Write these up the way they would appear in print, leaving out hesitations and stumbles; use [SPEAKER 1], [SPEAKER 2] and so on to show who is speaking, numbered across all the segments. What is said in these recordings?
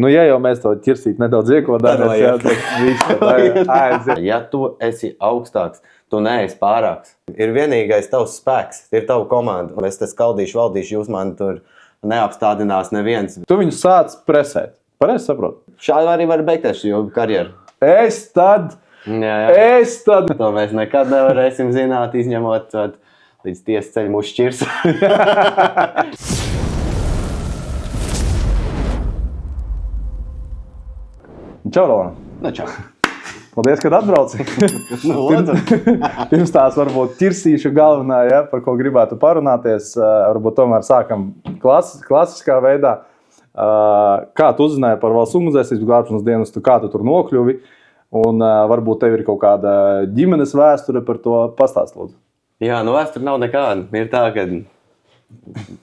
[SPEAKER 1] Nu, ja jau mēs to ķirsīt nedaudz iekodāmies,
[SPEAKER 2] Ja tu esi augstāks, tu neesi pārāks. Ir vienīgais tavs spēks, ir tava komanda. Es te skaldīšu, valdīšu, jūs man tur neapstādinās neviens.
[SPEAKER 1] Tu viņu sāc presēt. Pareizi saprotu?
[SPEAKER 2] Šādi arī var beigties šī karjeru.
[SPEAKER 1] Es tad!
[SPEAKER 2] To mēs nekad nevarēsim zināt, izņemot līdz tiesas ceļu mūs šķirs.
[SPEAKER 1] Čau, Roland.
[SPEAKER 2] Čau.
[SPEAKER 1] Paldies, kad atbrauci. Pirms tās varbūt ķirsīšu galvenā, ja, par ko gribētu parunāties. Varbūt tomēr sākam klasiskā veidā. Kā tu uzzināji par Valsts ugunsdzēsības glābšanas dienestu, kā tu tur nokļuvi? Un varbūt tev ir kaut kāda ģimenes vēsture par to pastāst, lūdzu.
[SPEAKER 2] Jā, vēsture nav nekāda. Ir tā, ka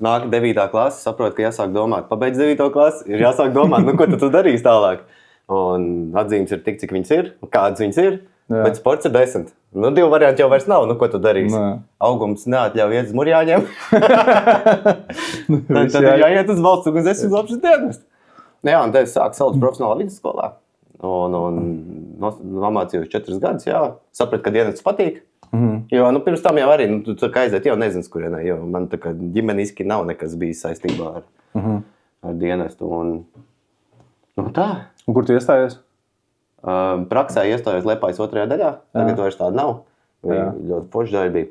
[SPEAKER 2] nāk 9. klase, saprot, ka jāsāk domāt. Pabeidz 9. klasi, ir jāsāk domāt, ko tu darīsi tālāk. Un atzīmes ir tik, cik viņas ir, kādas viņas ir, bet sports ir 10. 2 varianti jau vairs nav, ko tu darīsi. Augums neatļauj iet uz Murjāņiem. Tad ir jāiet uz Valsts ugunsdzēsības glābšanas dienestu. Jā, un te es sāku Saules profesionālā vidusskolā. Un nomācījos 4 gadus, jā. Sapratu, ka dienests patīk. Jo, pirms tam jau arī, tu tā kā aiziet, jau nezinu, kurienai, jo man tā kā ģimeniski nav nekas bijis saistībā ar dienestu. Un tā.
[SPEAKER 1] Un kur tu iestājies?
[SPEAKER 2] Praksē iestājos Liepājas 2. daļā. Tagad vairs tāda nav. Ļoti forša daļa bija.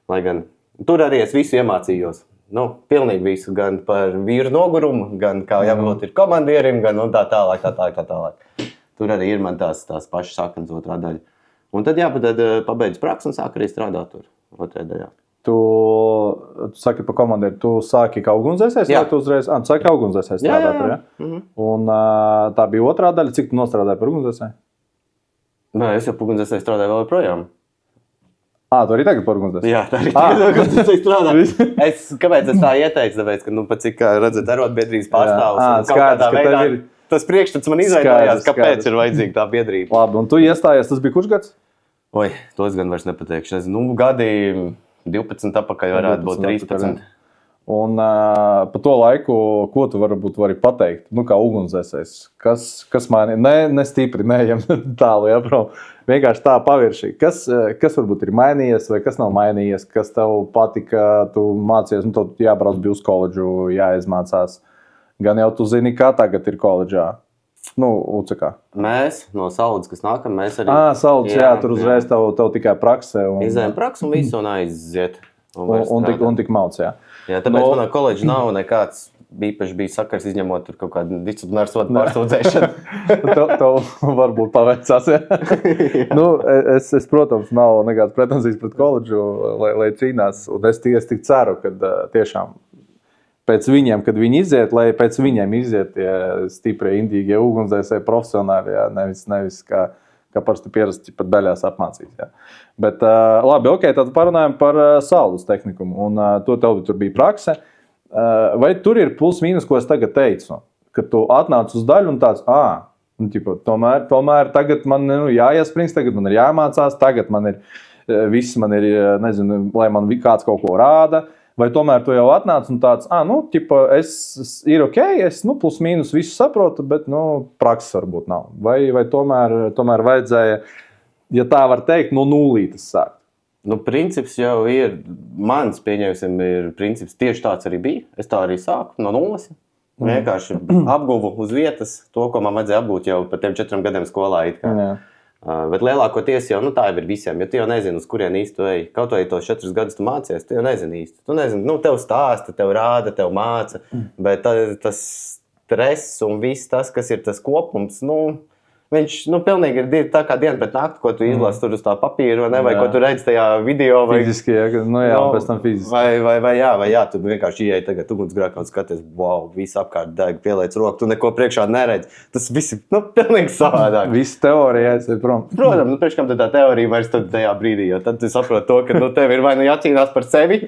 [SPEAKER 2] Lai gan tur arī es visu iemācījos. Pilnīgi visu. Gan par vīru nogurumu, gan kā jābūt ir komandierim, gan un tā tālāk. Tur arī ir man tās pašas saknes 2. daļa. Un tad pabeidzu praksi un sāku arī strādāt tur 2. daļā.
[SPEAKER 1] Tu saki par komandieru, tu sāki kā ugunsdzēsējs, vai tu uzreiz? Tu sāki kā ugunsdzēsējs strādāt tur, ja? Un tā bija 2. daļa. Cik tu nostrādāji par ugunsdzēsēju?
[SPEAKER 2] Nē, es jau par ugunsdzēsēju strādāju vēl projām.
[SPEAKER 1] Tu arī tagad par ugunsdzēsēju?
[SPEAKER 2] Jā, tā arī ugunsdzēsēju strādāju. Kāpēc es tā ieteicu? Tāpēc, ka, pat cik redzat, arotbiedrības pārstāvus.
[SPEAKER 1] Skaidrs, ka tev ir...
[SPEAKER 2] Tas priekšstats man izveidojās, kāpēc ir vajadzīga tā biedrība.
[SPEAKER 1] Labi, un tu iestājies, tas bija kurš gads?
[SPEAKER 2] To es gan vairs nepateikšu. Gadi 12 apakaļ varētu būt 13.
[SPEAKER 1] Un pa to laiku, ko tu vari pateikt, kā ugunsdzēsējs? Kas mani, ne stipri, neejam tālu, ja, prom. Vienkārši tā pavirši. Kas varbūt ir mainījies vai kas nav mainījies? Kas tev patika, tu mācījies, tev jābrauc bija uz koledžu, jāizmācās. Gan jau tu zini, kā tagad ir koledžā. UCK.
[SPEAKER 2] Mēs no Saules, kas nākam, mēs arī...
[SPEAKER 1] Saules, jā, tur uzreiz tev tikai praksē.
[SPEAKER 2] Izējam praksi un visu un aiziet.
[SPEAKER 1] Un tik mauc, jā.
[SPEAKER 2] Jā, tāpēc manā koledža nav nekāds īpaši bija sakars, izņemot tur kaut kādu disciplināru sodu pārsūdzēšanu.
[SPEAKER 1] Tev varbūt paveicās, jā. Es, protams, nav nekāds pretenzijas pret koledžu, lai cīnās. Un es tik ceru, ka tiešām pēc viņiem, kad viņi iziet, lai pēc viņiem iziet tie stiprie, indīgie ugunsdzēsēji profesionāli, jā, nevis kā parasti pierasti pat daļās apmācīs. Jā. Bet labi, tad parunājam par Saules tehnikumu, un to tev tur bija prakse. Vai tur ir plus mīnus, ko es tagad teicu, ka tu atnāc uz daļu un tāds, tomēr tagad man jāiesprings, tagad man ir jāmācās, tagad man ir, nezinu, lai man kāds kaut ko rāda. Vai tomēr tu jau atnāc un tāds, ir ok, es plus mīnus visu saprotu, bet prakses varbūt nav. Vai tomēr vajadzēja, ja tā var teikt, no nulītes sākt?
[SPEAKER 2] Princips jau ir, mans pieņemsim, ir princips tieši tāds arī bija. Es tā arī sāku no nulles. Vienkārši apguvu uz vietas to, ko man vajadzēja apgūt jau par tiem 4 gadiem skolā. Bet lielākoties jau tā jau ir visiem, jo tu jau nezini, uz kurien īsti tu ej. Kaut vai tos 4 gadus tu mācies, tu jau nezini īsti. Tu nezini, tev stāsta, tev rāda, tev māca, bet tas stress un viss tas, kas ir tas kopums, viņš pilnīgi ir tā kā diena pret nakti, ko tu izlasi tur uz tā papīra, vai ko tu redzi tajā video.
[SPEAKER 1] Fiziski, pēc tam fiziski.
[SPEAKER 2] Vai tu vienkārši ieej tagad ugunsgrēkā un skaties, wow, viss apkārt deg, pieliec roku, tu neko priekšā neredzi. Tas viss ir pilnīgi savādāk.
[SPEAKER 1] Viss teorija aiziet prom.
[SPEAKER 2] Protams, priekškam tā teorija vairs tad tajā brīdī, jo tad tu saproti to, ka tev ir vai jācīnās par sevi,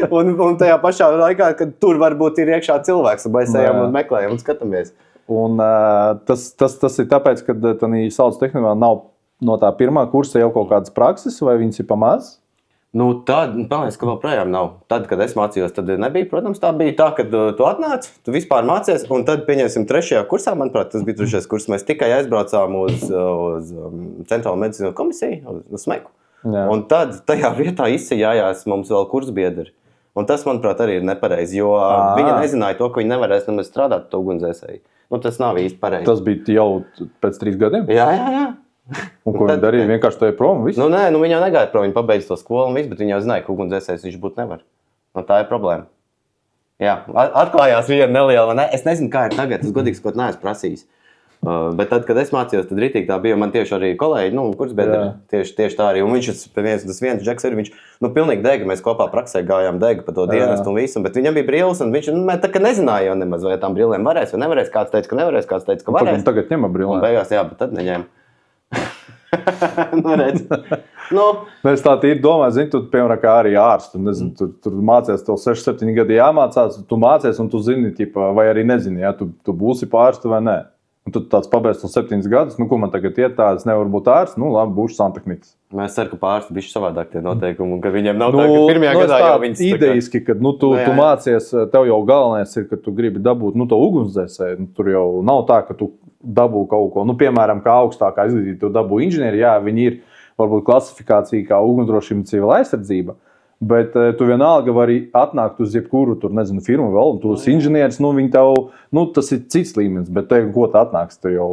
[SPEAKER 2] un tajā pašā laikā, kad tur varbūt ir iekšā cilvēks, un mēs ejam un meklējam un skatāmies.
[SPEAKER 1] Un tas ir tāpēc, ka tādā Saules tehnikā nav no tā pirmā kursa jau kaut kādas prakses, vai viņas ir pamaz?
[SPEAKER 2] Nu, tad, man liekas, ka joprojām nav. Tad, kad es mācījos, tad nebija. Protams, tā bija tā, ka tu atnāc, tu vispār mācies, un tad, pieņemsim, 3. kursā, manuprāt, tas bija 3. kurs, mēs tikai aizbraucām uz Centrālo medicīnu komisiju, uz Smeku. Jā. Un tad tajā vietā izsijājās mums vēl kursbiedri. Un tas, manuprāt, arī ir nepareizi, jo viņi nezināja to, ka viņi nevarēs nemaz strādāt to ugunsdzēsēji. Nu, tas nav īsti pareizi.
[SPEAKER 1] Tas bija jau pēc 3 gadiem?
[SPEAKER 2] Jā.
[SPEAKER 1] Un ko viņi darīja? Vienkārši to ir prom?
[SPEAKER 2] Nu, nē, viņi jau negāja prom, viņi pabeidz to skolu un visu, bet viņi jau zināja, ka ugunsdzēsējs viņš būt nevar. Nu, tā ir problēma. Jā, atklājās viena neliela, ne? Es nezinu, kā ir tagad, es godīgi sakot neesmu prasījis. Bet tad, kad es mācījos, tad ritīgi tā bija, man tieši arī kolēģi, kursbiedri, tieši tā arī. Un viņš, tas viens Džeks ir, viņš, pilnīgi dega, mēs kopā praksē gājām dega pa to dienestu un visu, bet viņam bija brīlis, un viņš, tā kā nezināja jau nemaz, vai tām brīlēm varēs vai nevarēs, kāds teica, ka nevarēs, kāds teica, ka varēs.
[SPEAKER 1] Tagad ņem brīlēm.
[SPEAKER 2] Un beigās, jā, bet tad neņēma.
[SPEAKER 1] Es tā ir domāju, zini, tu, piemēram, kā arī ārsts, tu mācies, tev 6-7 gadi jāmācās, tu mācies un tu zini, vai arī nezini, ja tu būsi pārstu vai nē. Un tu tāds pabeidz no 7 gadus, ko man tagad iet tā, es nevaru būt ārsts, labi, būšu santehniks.
[SPEAKER 2] Mēs ceru, ka pārsti bišķi savādāk tie noteikumi, un ka viņiem nav tā, ka pirmajā gadā jau viņas
[SPEAKER 1] idejiski, ka tu mācies, tev jau galvenais ir, ka tu gribi dabūt to ugunsdzēsēju, tur jau nav tā, ka tu dabū kaut ko, piemēram, kā augstākā izglītība, tu dabū inženieri, jā, viņi ir varbūt klasifikācija kā ugunsdrošība civila aizsardzība, bet tu vienalga vari atnākt uz jebkuru, tur, nezinu, firmu vēl, un tu esi inženieris, viņi tev, tas ir cits līmenis, bet te, ko tu atnāks, tu jau,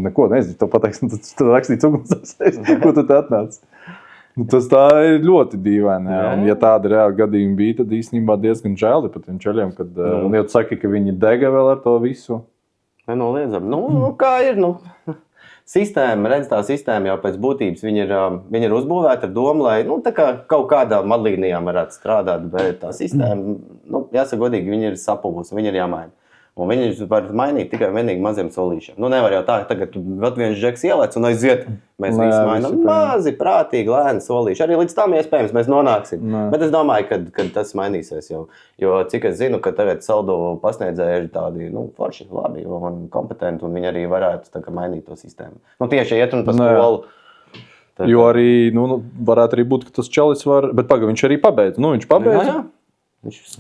[SPEAKER 1] neko nezinu, tev pateiks, tu rakstīts ugunsdzēsējs, ko tu atnāc. Tas tā ir ļoti dīvaini, jā. Un ja tāda reāla gadījuma bija, tad īstenībā diezgan žēli par tiem čaļiem, kad, un ja tu saki, ka viņi dega vēl ar to visu.
[SPEAKER 2] Nenoliedzam. Kā ir, sistēma, redz tā sistēma jau pēc būtības, viņi ir uzbūvēta ar domu, lai, tā kā kaut kādā madlīnijām varētu strādāt, bet tā sistēma, jāsaka godīgi, viņi ir sapūs, viņi ir jāmaina. Un viņi var mainīt tikai vienīgi maziem solīšiem. Nevar jau tā, tagad vēl viens Džeks ielēc un aiziet. Mēs visi mainām mazi, prātīgi, lēni solīši. Arī līdz tam iespējams mēs nonāksim. Bet es domāju, ka tas mainīsies jau. Jo cik es zinu, ka tagad saldo pasniedzēji ir tādi, forši, labi un kompetenti, un viņi arī varētu tā kā mainīt to sistēmu. Tieši iet un pa skolu.
[SPEAKER 1] Jo arī, varētu arī būt, ka tas čalis var, bet viņš arī pabeidz. Viņš pabeidz. Jā.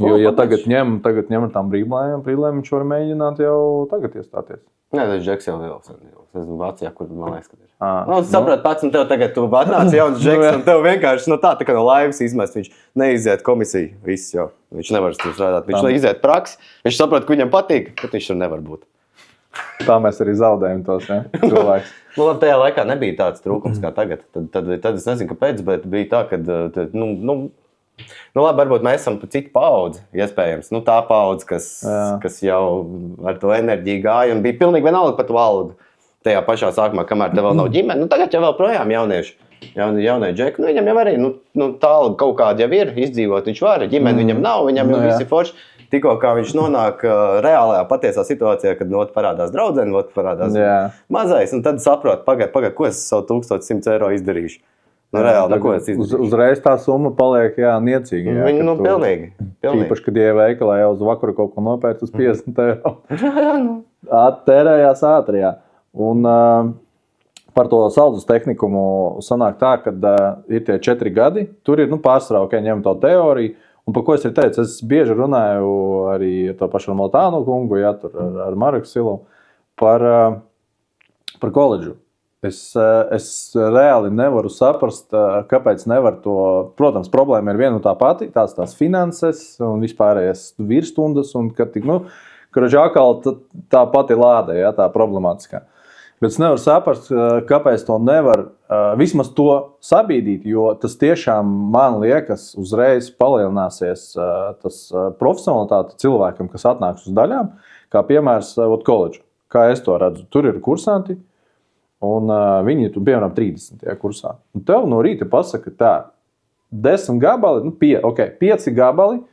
[SPEAKER 1] Jo, ja tagad ņem ar tām brīvlēm, viņš var mēģināt jau tagad iestāties.
[SPEAKER 2] Nē, tas Džeks jau vēl. Es esmu Vācijā, kur man liekas, ka ir. Saprāt pats, un tev tagad tu atnāc jauns Džeks, un tev vienkārši tā kā no laivas izmest. Viņš neiziet komisiju, viss jau. Viņš nevar tur strādāt. Viņš neiziet praksi, viņš saprot, ka viņam patīk, bet viņš tur nevar būt.
[SPEAKER 1] Tā mēs arī zaudējam tos, ne? Cilvēks.
[SPEAKER 2] Tajā laikā nebija tāds trūkums kā tagad. Tad es nezinu, kāpēc, bet bija tā, ka, labi, varbūt mēs esam citu paudzi, iespējams. Tā paudze, kas jau ar to enerģiju gāja un bija pilnīgi vienalga pat valdu. Tajā pašā sākumā, kamēr tev vēl nav ģimene. Tagad jau vēl projām jaunieši. Jaunie džeki, viņam jau arī tālu kaut kāda jau ir izdzīvot. Viņš var, ģimene viņam nav, viņam jau visi forši. Tikko kā viņš nonāk reālajā patiesā situācijā, kad parādās draudzene, parādās mazais, un tad saprot, pagaid, ko es savu 1100 eiro izdarīšu. Reāli, ko es izdarīšu.
[SPEAKER 1] Uzreiz tā summa paliek, niecīga.
[SPEAKER 2] Viņi, pilnīgi.
[SPEAKER 1] Īpaši, kad ie veikalā jau uz vakaru kaut ko nopērt uz 50 eiro. Tērējās ātri, jā. Un par to saldus tehnikumu sanāk tā, ka ir tie 4 gadi, tur ir pārsvarā, ņem to teoriju. Un par ko es arī teicu, es bieži runāju arī ar to pašu Maltānu kungu, tur ar Marku Silovu, par koledžu. Es reāli nevaru saprast, kāpēc nevar to, protams, problēma ir viena un tā pati, tās finanses un vispārējās virsstundas, un ka atkal tā pati lāde, tā problemātiskā. Bet es nevaru saprast, kāpēc to nevar vismaz to sabīdīt, jo tas tiešām, man liekas, uzreiz palielināsies tas profesionalitāte cilvēkam, kas atnāks uz daļām, kā piemērs koledžu. Kā es to redzu, tur ir kursanti, un viņi ir, piemēram, 30. kursā. Un tev no rīta pasaka tā, 10 gabali, 5 gabali,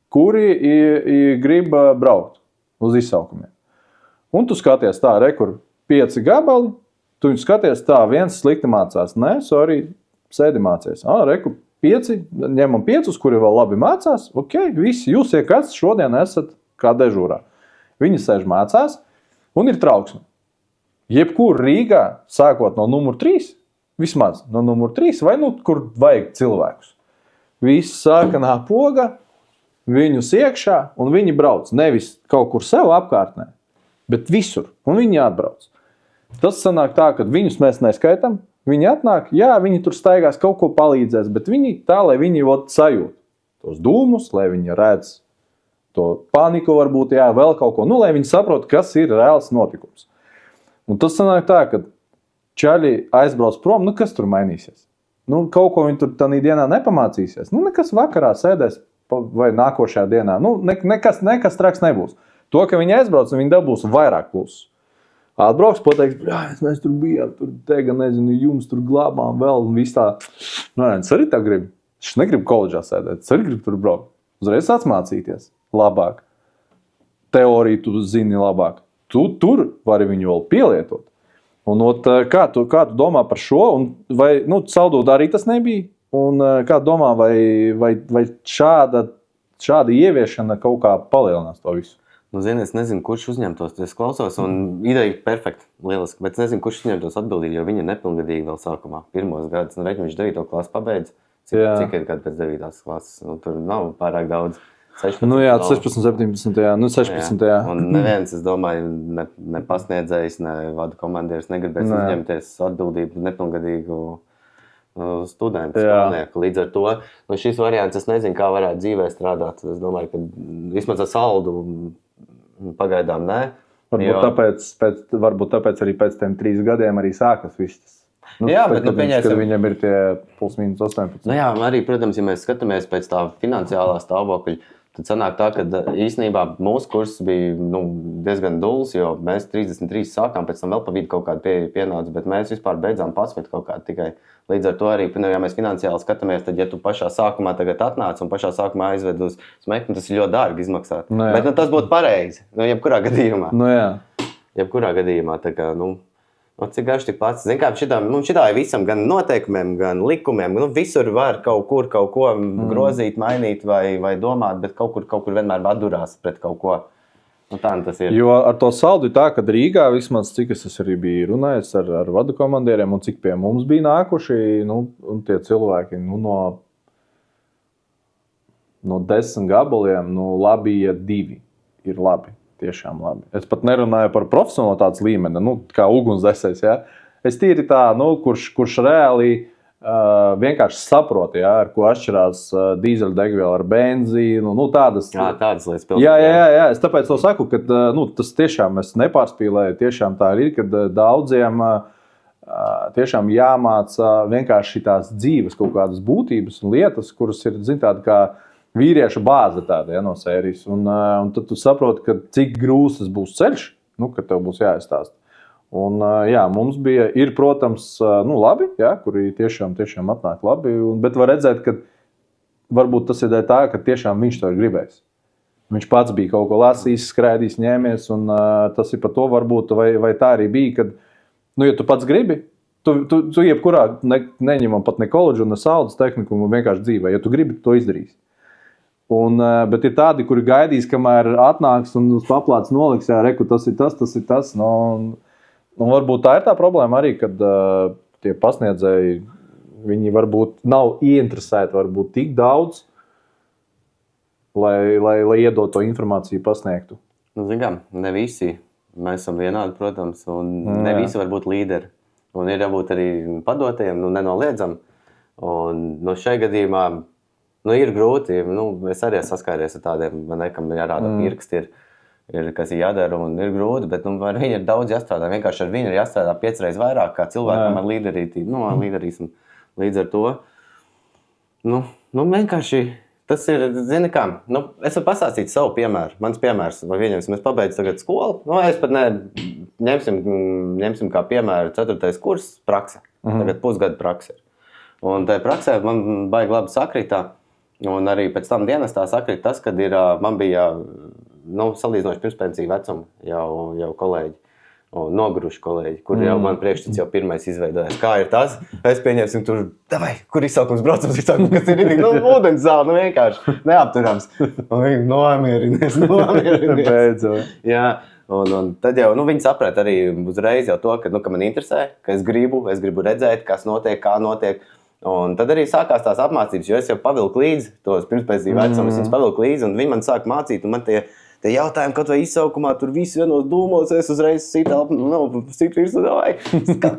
[SPEAKER 1] kuri grib braukt uz izsaukumiem. Un tu skaties tā, kur 5 gabali, tu viņu skaties tā, viens slikti mācās. Nē, sēdi mācies. Reku 5, ņemam 5, kuri vēl labi mācās. Visi, jūs kāds šodien esat kā dežūrā. Viņi sēž mācās un ir trauksme. Jebkur Rīgā, sākot no numur 3, vismaz no numur 3, vai kur vajag cilvēkus. viss sarkanā poga, viņus iekšā, un viņi brauc. Nevis kaut kur sev apkārtnē, bet visur, un viņi atbrauc. Tas sanāk tā, ka viņus mēs neskaitam, viņi atnāk, jā, viņi tur staigās, kaut ko palīdzēs, bet viņi tā, lai viņi sajūt tos dūmus, lai viņi redz to paniku varbūt, jā, vēl kaut ko, lai viņi saprot, kas ir reāls notikums. Un tas sanāk tā, ka čaļi aizbrauc prom, kas tur mainīsies? Kaut ko viņi tur tādā dienā nepamācīsies. Nekas vakarā sēdēs vai nākošajā dienā. Nekas traks nebūs. To, ka viņi aizbrauc, viņi dabūs vairāk plusus. Atbrauks, pateiks, mēs tur bijām, tur teiga, nezinu, jums tur glābām vēl un viss tā. Es arī tā gribu. Es negribu koledžā sēdēt, es arī gribu tur braukt. Uzreiz atmācīties labāk. Teoriju tu zini labāk. Tu tur vari viņu vēl pielietot. Un kā tu domā par šo? Vai Saldūdā arī tas nebija? Un kā domā, vai šāda ieviešana kaut kā palielinās to visu?
[SPEAKER 2] Zini, es nezinu, kurš uzņemtos. Es klausos, un ideja ir perfekta, lieliski. Bet es nezinu, kurš uzņemtos atbildīgi, jo viņi ir nepilngadīgi vēl sākumā. Pirmos gadus, viņš 9. klasu pabeidz. Cik ir gadi pēc 9. klases? Tur nav pārāk daudz. 16,
[SPEAKER 1] 16, 17, 16.
[SPEAKER 2] Un neviens, es domāju, ne pasniedzējs, ne vadu komandieris negribēs uzņemties atbildību nepilngadīgu studentu, skolnieku. Līdz ar to, šis variants, es nezinu, kā varētu dzīvē strādāt. Es domāju, ka vismaz ar Saldu pagaidām nē.
[SPEAKER 1] Varbūt tāpēc arī pēc tiem 3 gadiem arī sākas viss.
[SPEAKER 2] Jā, bet
[SPEAKER 1] kad viņam ir tie +- 18.
[SPEAKER 2] Jā, arī, protams, ja mēs skatāmies pēc tā finansiālā stāvokļa, tad sanāk tā, ka īstenībā mūsu kurs bija diezgan dulls, jo mēs 33 sākām, pēc tam vēl pa vidu kaut kādu pienāca, bet mēs vispār beidzām 11 kaut kādu tikai. Līdz ar to arī, ja mēs finansiāli skatāmies, tad, ja tu pašā sākumā tagad atnāc un pašā sākumā aizved uz smekni, tas ir ļoti dārgi izmaksāt. Bet tas būtu pareizi, jebkurā gadījumā. Jebkurā gadījumā, tā kā, cik garš tik pats. Zin kā, šitā ir visam, gan noteikumiem, gan likumiem. Visur var kaut ko grozīt, mainīt vai domāt, bet kaut kur vienmēr atdurās pret kaut ko. Tā tas ir.
[SPEAKER 1] Jo ar to Saldu ir tā, ka Rīgā vismaz, cik es arī biju runājis ar vadu komandieriem un cik pie mums bija nākuši, un tie cilvēki no 10 gabaliem, labi, ja 2 ir labi. Tiešām labi. Es pat nerunāju par profesionalitātes līmeni, kā ugunsdzēsējs. Ja? Es tīri tā, kurš reāli vienkārši saprot, ja, ar ko atšķirās dīzeļdegviela ar benzīnu.
[SPEAKER 2] Tādas lietas pilnīgi.
[SPEAKER 1] Jā. Es tāpēc to saku, ka tas tiešām es nepārspīlēju. Tiešām tā ir, kad daudziem tiešām jāmāca vienkārši tās dzīves kaut kādas būtības un lietas, kuras ir, tāda kā vīriešu bāze tāda, no sērijas. Un tad tu saproti, ka cik grūts tas būs ceļš, kad tev būs jāizstāst. Un mums ir, protams, labi, kuri tiešām atnāk labi, bet var redzēt, ka varbūt tas ir tā, ka tiešām viņš to ir gribējis. Viņš pats bija kaut ko lasījis, skraidījis, ņēmies, un tas ir par to varbūt, vai tā arī bija, kad, ja tu pats gribi, tu jebkurā neņemam pat ne koledžu, ne Saldas tehnikumu, vienkārši dzīvē. Ja tu gribi, tu to izdarīsi. Bet ir tādi, kuri gaidīs, kamēr atnāks un uz paplātes noliks, reku, tas ir tas. Varbūt tā ir tā problēma arī, kad tie pasniedzēji, viņi varbūt nav ieinteresēti varbūt tik daudz, lai iedot to informāciju pasniegtu.
[SPEAKER 2] Zinām, ne visi. Mēs esam vienādi, protams, un ne visi var būt līderi. Un ir jābūt arī padotiem, nenoliedzam. Un šai gadījumā ir grūti. Es arī saskāries ar tādiem, kam jārāda pirksti, ir kas ir jādara un ir grūti, bet ar viņu ir daudz jāstrādā. Vienkārši ar viņu ir jāstrādā 5 reizes vairāk kā cilvēkam ar līderītību, līderismu. Līdz ar to, vienkārši tas ir, zini kā, es varu pastāstīt savu piemēru. Mans piemērs, vai vienams, mēs pabeidzu tagad skolu, es pat ņemsim kā piemēru 4. kurs prakse. Tagad pusgada prakse. Un tajā praksē man baigi labi sakritā. Un arī pēc tam dienestā sakrīt tas, kad man bija salīdzinoši pirms pensiju vecuma jau kolēģi, noguruši kolēģi, kur jau man priekšstats jau pirmais izveidojās. Kā ir tas? Es pieņemsim tur, kur izsaukums braucams, kas ir ūdens zāle, vienkārši neapturams. Un viņi nomierinies. Jā. Un tad jau viņi saprata arī uzreiz jau to, ka man interesē, ka es gribu redzēt, kas notiek, kā notiek. Un tad arī sākās tās apmācības, jo es jau pavilku līdzi tos pirmspēcību vecumus, viņas pavilku līdzi, un viņi man sāk mācīt, un man tie jautājumi, kaut vai izsaukumā, tur viss vienos dūmos, es uzreiz situ virsū,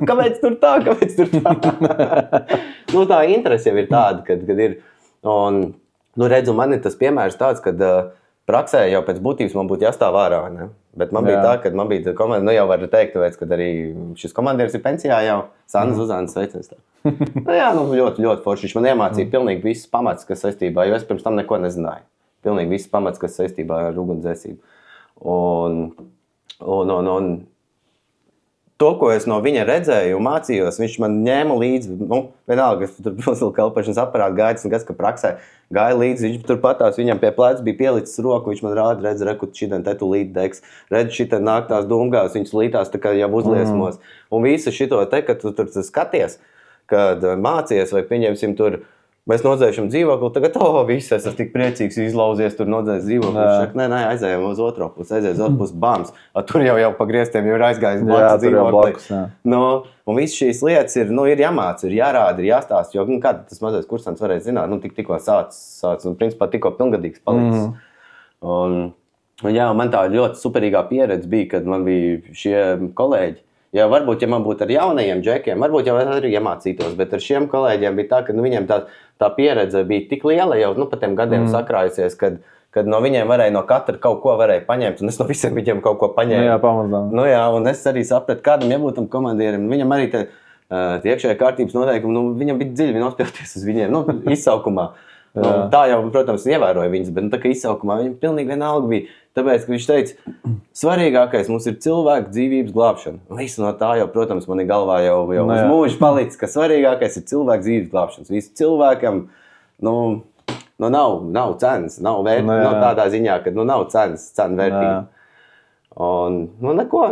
[SPEAKER 2] kāpēc tur tā? Tā interese jau ir tāda, kad ir, un, redzu, man ir tas piemērs tāds, kad praksē jau pēc būtības man būtu jāstāv ārā, ne? Bet man bija tā, kad man bija komanda, jau var teikt, kad arī šis komandieris ir pensijā jau, Sanna Zuzānas sveiciens tā. Ļoti, ļoti forši. Viņš man iemācīja pilnīgi visas pamats, kas saistībā, jo es pirms tam neko nezināju. Pilnīgi visas pamats, kas saistībā ar ugunsdzēsību. Un to, ko es no viņa redzēju un mācījos, viņš man ņēma līdzi, vienalga, es tur pilsēlu kalpošanas aparātu gājis, un kas, ka praksē gāja līdzi, viņš tur patās, viņam pie pleca bija pielicis roku, viņš man rāda, redz, reku, šitien te tu līd degs, redz, šitien nāk tās dūmgās, viņas lītās tā kā jau uzliesmos. Un visu šito te, kad tu tur skaties, kad mācies vai pieņemsim tur, mēs nodzējušam dzīvokli, tagad, viss, es esmu tik priecīgs, izlauzies, tur nodzēs dzīvokli. Viņš saka, nē, aizējām uz otro pusi, bams. Tur jau pa griestiem jau ir aizgājis blakus dzīvokli. Un viss šīs lietas ir jāmāca, ir jārāda, ir jāstāst, jo kā tas mazais kursants varēja zināt, tikko sāc, un principā tikko pilngadīgs palicis. Un man tā ļoti superīgā pieredze bija, kad man bija šie kolēģi. Jā, varbūt, ja man būtu ar jaunajiem džekiem, varbūt jau arī iemācītos, bet ar šiem kolēģiem bija tā, ka viņiem tā pieredze bija tik liela jau pa tiem gadiem sakrājusies, kad no viņiem varēja no katra kaut ko varēja paņemt, un es no visiem viņiem kaut ko paņēmu.
[SPEAKER 1] Jā, pamazām.
[SPEAKER 2] Un es arī sapratu, kādam jābūt komandierim, viņam arī tie iekšējā kārtības noteikumi, viņam bija dziļi nospjauties uz viņiem, izsaukumā. Tā jau, protams, ievēroja viņas, bet tā kā izsaukumā viņam pilnīgi vienalga bija. Tāpēc, ka viņš teica, svarīgākais mums ir cilvēku dzīvības glābšana. Visu no tā jau, protams, man ir galvā jau uz mūžu palicis, ka svarīgākais ir cilvēku dzīvības glābšanas. Visu cilvēkam, nav cenas, nav vērtība, nav tādā ziņā, ka nav cena vērtība. Un, neko,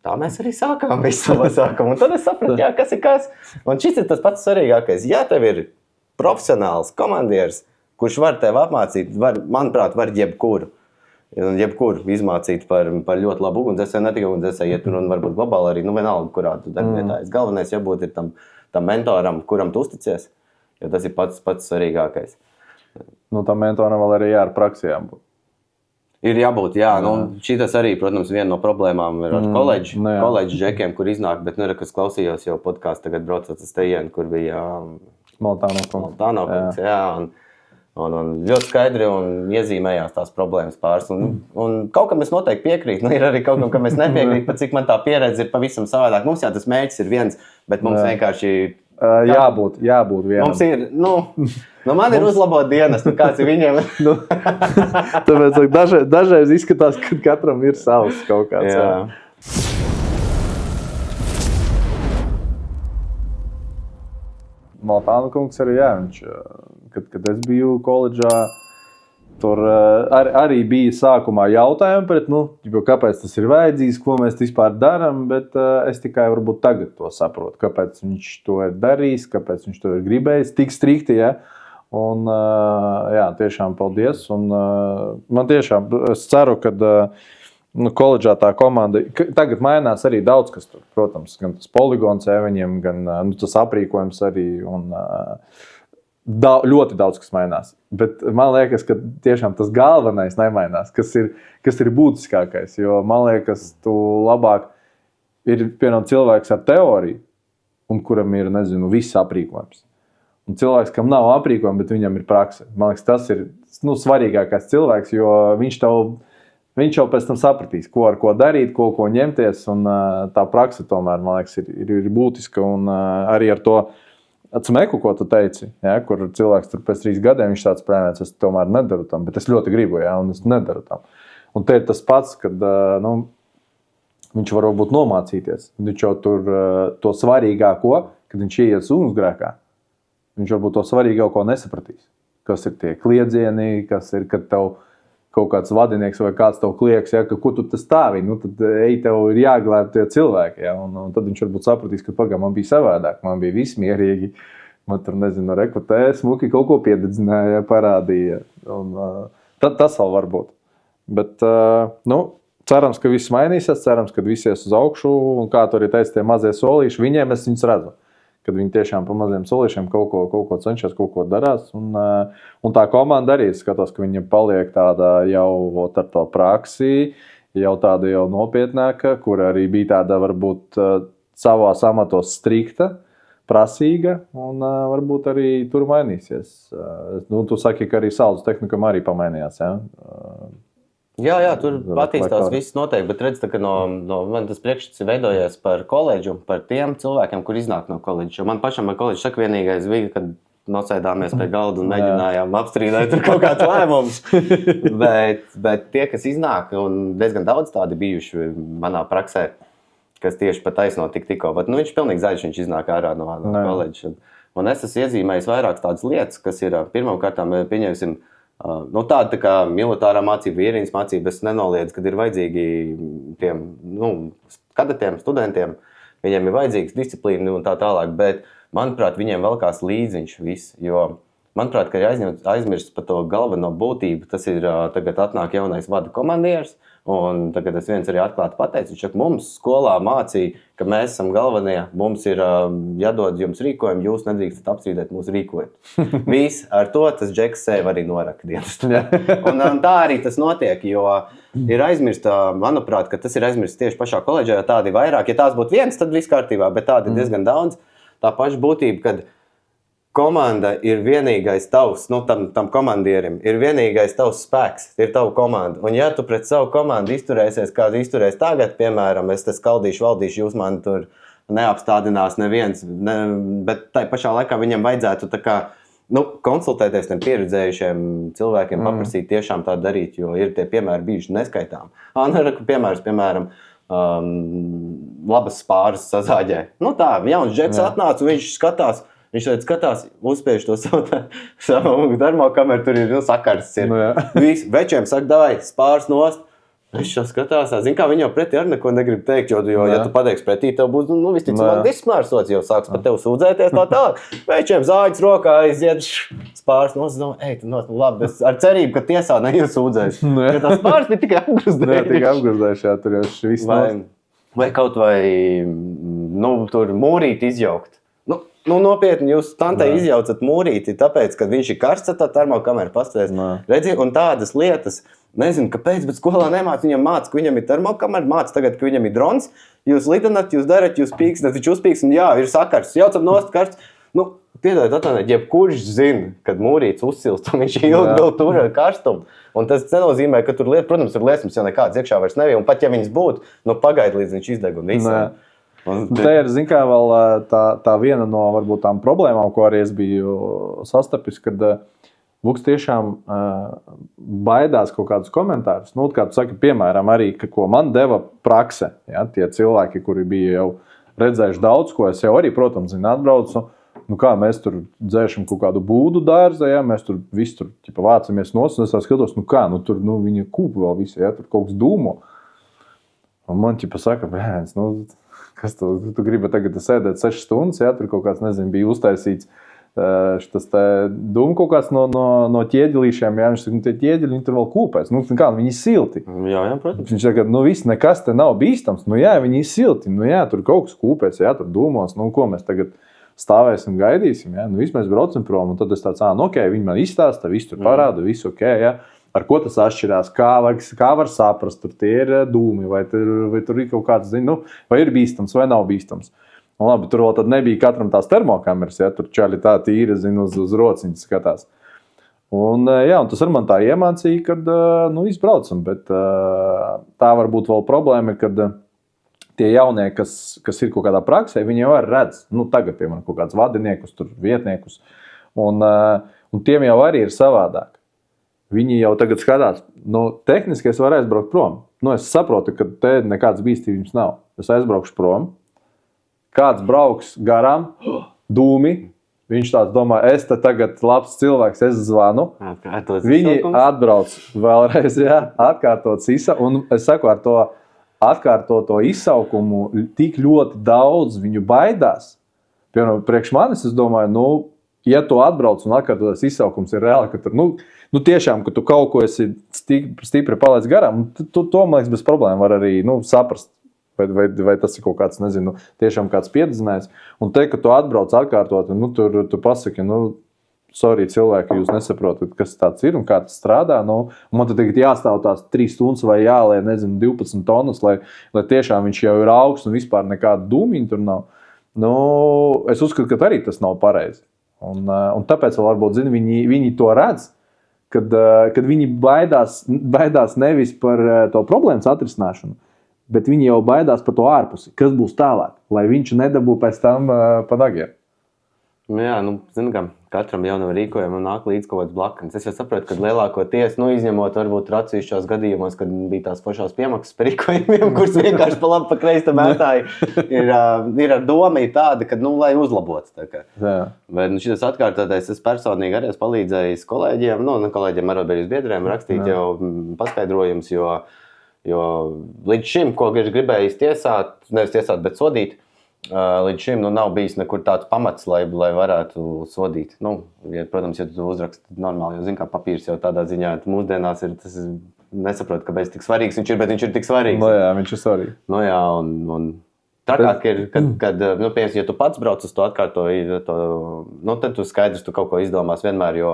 [SPEAKER 2] tā mēs arī sākām visu to sākumu. Un tad es sapratu, kas ir kas. Un šis ir tas pats svarīgākais. Ja tev ir profesionāls komandieris, kurš var tev apmācīt, manuprāt, var jebkuru izmācīt par ļoti labu ugunsdzēsēju, ne tikai ugunsdzēsēju, iet un varbūt globāli arī, vienalga, kurā tu darbietā. Galvenais jābūt ir tam mentoram, kuram tu uzticies, jo tas ir pats svarīgākais.
[SPEAKER 1] Tam mentoram vēl arī ar praksijām būt.
[SPEAKER 2] Ir jābūt, jā. Šitas arī, protams, viena no problēmām ir ar koledžu džekiem, kur iznāk, bet kas klausījos jau podkāstu, tagad braucot uz tejienu, kur bija Maltānokungs, jā. Un ļoti skaidri un iezīmējās tās problēmas pāris. Un kaut kam es noteikti piekrītu. Ir arī kaut kam es nepiekrītu, pat cik man tā pieredze ir pavisam savādāk. Mums jā, tas mērķis ir viens, bet mums vienkārši...
[SPEAKER 1] Jābūt vienam.
[SPEAKER 2] Mums ir, man ir uzlabot dienas, kāds ir viņiem.
[SPEAKER 1] Tāpēc dažreiz izskatās, ka katram ir savs kaut kāds. Jā. Maltānokungs arī, viņš, kad es biju koledžā, tur arī bija sākumā jautājumi pret, kāpēc tas ir vajadzīgs, ko mēs vispār darām, bet es tikai varbūt tagad to saprotu, kāpēc viņš to ir darījis, kāpēc viņš to ir gribējis, tik strikti, ja. Un, tiešām paldies, un man tiešām, es ceru, kad koledžā tā komanda, tagad mainās arī daudz, kas tur, protams, gan tas poligons viņiem, gan tas aprīkojums arī, un ļoti daudz, kas mainās. Bet man liekas, ka tiešām tas galvenais nemainās, kas ir būtiskākais, jo man liekas, tu labāk ir, piemēram, cilvēks ar teoriju, un kuram ir, viss aprīkojums. Un cilvēks, kam nav aprīkojuma, bet viņam ir prakse. Man liekas, tas ir svarīgākais cilvēks, jo viņš jau pēc tam sapratīs, ar ko darīt, ko ņemties, un tā prakse tomēr, man liekas, ir būtiska, un arī ar to Smeku, ko tu teici, kur cilvēks tur pēc 3 gadiem, viņš tāds prēmēts, es tomēr nedaru tam, bet es ļoti gribu, un es nedaru tam. Un te ir tas pats, kad viņš var varbūt nomācīties, viņš jau tur to svarīgāko, kad viņš ieies ugunsgrēkā, viņš varbūt to svarīgāko nesapratīs. Kas ir tie kliedzieni, kas ir, kad tev kaut kāds vadinieks vai kāds tev klieks, ka ko tu tas stāvi, tad tev ir jāglāb tie cilvēki, un tad viņš varbūt sapratīs, ka man bija savādāk, man bija viss mierīgi, man tur, rekrutē, smuki kaut ko piededzināja, parādīja, un tas vēl var būt. Bet, cerams, ka viss mainīsies, cerams, ka viss ies uz augšu, un kā tu arī teici, tie mazie solīši, viņiem es viņus redzu, kad viņi tiešām pa maziem solīšiem kaut ko cenšas, kaut ko darās. Un tā komanda arī skatās, ka viņa paliek tāda jau ar to praksi, jau tāda jau nopietnāka, kur arī bija tāda varbūt savās amatos strikta, prasīga, un varbūt arī tur mainīsies. Tu saki, ka arī saules tehnikam arī pamainījās, ja?
[SPEAKER 2] Jā, tur attīstās viss noteikti, bet redz, ka man tas priekšstats veidojies par koledžu, par tiem cilvēkiem, kur iznāk no koledža. Man pašam ar koledžu saka vienīgais bija, kad nosēdāmies pie galda un mēģinājām apstrīdēt tur kaut kāds lēmums. bet tie, kas iznāk, un diezgan daudz tādi bijuši manā praksē, kas tieši pat taisno tikko, bet viņš pilnīgi zaļš, viņš iznāk ārā no koledža. Un es esmu iezīmējis vairākas tādas lietas, kas ir pirmkārtām, pieņemsim, tāda tā kā militārā mācība, ierīnas mācība, es nenoliedzu, kad ir vajadzīgi tiem kadetiem, studentiem, viņiem ir vajadzīgs disciplīna un tā tālāk, bet, manuprāt, viņiem velkās līdziņš viss, jo, manuprāt, ka ir aizmirsts par to galveno būtību, tas ir tagad atnāk jaunais vada komandieris, un tagad es viens arī atklāti pateicu, viņš mums skolā mācīja, ka mēs esam galvenie, mums ir jādod jums rīkojumi, jūs nedrīkstat apstrīdēt mūsu rīkojumu. Viss ar to tas džeks sev arī noraka dienas. Un tā arī tas notiek, jo ir aizmirsta, manuprāt, ka tas ir aizmirsts tieši pašā koledžā, jo tādi vairāk, ja tās būtu viens, tad viss kārtībā, bet tādi diezgan daudz. Tā paša būtība, kad komanda ir vienīgais tavs, tam komandierim ir vienīgais tavs spēks, ir tava komanda. Un ja tu pret savu komandu izturēsies, kādu izturēs tagad, piemēram, es te skaldīšu, valdīšu, jūs mani tur neapstādinās neviens, bet tai pašā laikā viņam vajadzētu tā kā, konsultēties tiem pieredzējušiem cilvēkiem, paprasīt tiešām tā darīt, jo ir tie piemēri bijuši neskaitām. Piemēram, labas spāras sazāģē. Tā, jauns džeks atnāca un viņš skatās, uzspiež to savu termokameru, tur ir sakars. Visi večiem saka, davai, spārs nost. Viņš jau skatās, zin kā, viņi jau pretī arī neko negrib teikt, jo ja tu pateiksi pretī, tev būs, visticamāk, disciplinārsots, jau sāks par tevi sūdzēties tā. Večiem zāģis rokā aiziet, spārs nost, labi, es ar cerību, ka tiesā neiesūdzēs. Jo tā spārs bija tikai apgrūzdējuši.
[SPEAKER 1] Jā, tur jau viss nost.
[SPEAKER 2] Vai kaut vai, tur mūrīti izjaukt. Nopietni, jūs tantei izjaucat mūrīti, tāpēc, kad viņš ir karsts, tā termokamera pastāvēs. Redzi, un tādas lietas, nezinu, kāpēc, bet skolā nemāc, viņam māca, ka viņam ir termokamera, māca tagad, ka viņam ir drons, jūs lidanat, jūs darat, jūs pīkstat, viņš uzpīks, un jā, ir sakars, jaucam nost karsts. Piedodiet, atvainojiet, jebkurš zina, kad mūrīts uzsilst, un viņš ilgi vēl tur ar karstumu. Un tas nenozīmē, ka tur protams, ir liesmas, jau nekāds iekšā vairs nebija, un pat ja viņas būtu, pagaid līdz viņš izdeg un viss.
[SPEAKER 1] Te ir, zin kā, vēl tā viena no varbūt tām problēmām, ko arī es biju sastapis, kad Vuks tiešām baidās kaut kādus komentārus. Kā tu saki, piemēram, arī, ko man deva prakse, ja, tie cilvēki, kuri bija jau redzējuši daudz, ko es jau arī, protams, atbraucu, kā mēs tur dzēšam kaut kādu būdu dārza, ja, mēs tur visi tur vācamies nos, un es tā skatos, tur viņa kūpa vēl visi, ja, tur kaut kas dūmo. Un man saka, bērns, kas tu gribi tagad sēdēt 6 stundas, ja, tur kaut kāds, nezinu, bija uztaisīts šitas dūmu kaut kāds no ķieģelīšiem, ja, viņš saka, tie ķieģeļi, viņi tur vēl kūpēs, viņi silti.
[SPEAKER 2] Jā, protams.
[SPEAKER 1] Viņš saka, viss nekas te nav bīstams, viņi silti, tur kaut kas kūpēs, ja, tur dūmos, ko mēs tagad stāvēsim, gaidīsim, ja, viss mēs braucam prom, un tad es tāds, viņi man izstāsta, viss tur parāda, viss ok, ja. Ar ko tas atšķirās, kā var saprast, tur tie ir dūmi, vai tur ir kaut kāds, vai ir bīstams, vai nav bīstams. Un labi, tur vēl tad nebija katram tās termokameras, ja, tur čaļi tā tīri, uz rociņas skatās. Un tas ar man tā iemācīja, kad, izbraucam, bet tā var būt vēl problēma, kad tie jaunie, kas ir kaut kādā praksē, viņi jau arī redz, tagad, piemēram, kaut kāds vadiniekus, tur vietniekus, un tiem jau arī ir savādāk. Viņi jau tagad skatās, tehniski es varu aizbraukt prom. Es saprotu, ka te nekādas bīstības nav. Es aizbraukšu prom, kāds brauks garām, dūmi, viņš tāds domā, es te tagad labs cilvēks, es zvanu. Viņi atbrauc vēlreiz, jā, atkārtot un es saku, ar to atkārtoto izsaukumu tik ļoti daudz viņu baidās. Piemēram, priekš manis, es domāju, ja tu atbrauc un atkārtoties izsaukums ir reāli, ka tur, tiešām, ka tu kaut ko esi stipri palaidis garām, to, man liekas, bez problēma var arī, saprast. vai tas ir kaut kāds, nezinu, tiešām kāds piedzinājums. Un te, ka tu atbrauc atkārtot, nu, tu pasaki, nu, sorry, cilvēki, jūs nesaprotat, kas tāds ir un kā tas strādā. Nu, man tad tagad jāstāv tās 3 stundas vai jālē, nezinu, 12 tonnas, lai tiešām viņš jau ir augsts un vispār nekāda dūmiņa tur nav. Nu, es uzskatu, ka arī tas nav pareizi. Un tāpēc varbūt, zini, viņi to redz, kad viņi baidās nevis par to problēmas atrisināšanu, bet viņi jau baidās par to ārpusi, kas būs tālāk, lai viņš nedabū pēc tam pa nagiem.
[SPEAKER 2] Jā, nu, zinu, ka katram jaunam rīkojumam nāk līdz kaut kāds blakans. Es jau saprotu, ka lielākoties, nu, izņemot varbūt atsevišķos gadījumos, kad bija tās pašās piemaksas par rīkojumiem, kurus vienkārši pa labi, pa kreisi tam mētāji, ir ar domu tāda, ka, nu, lai uzlabots. Bet nu, šitas atkārtotais, es personīgi arī esmu palīdzējis kolēģiem, kolēģiem arotbiedrības biedriem rakstīt jau paskaidrojums, jo līdz šim, ko ir gribējis tiesāt, nevis tiesāt, bet sodīt, līdz šim nav bijis nekur tāds pamats, lai varētu sodīt. Nu, protams, ja tu uzraksti normāli, jo zini, kā papīrs jau tādā ziņā mūsdienās ir, tas nesaprot, kāpēc tik svarīgs viņš ir, bet viņš ir tik svarīgs.
[SPEAKER 1] No jā, viņš ir svarīgs.
[SPEAKER 2] No jā, un trakāk ir, kad nu, piemēram, ja tu pats brauc uz to atkārtoju, nu, tad tu skaidrs, tu kaut ko izdomās vienmēr, jo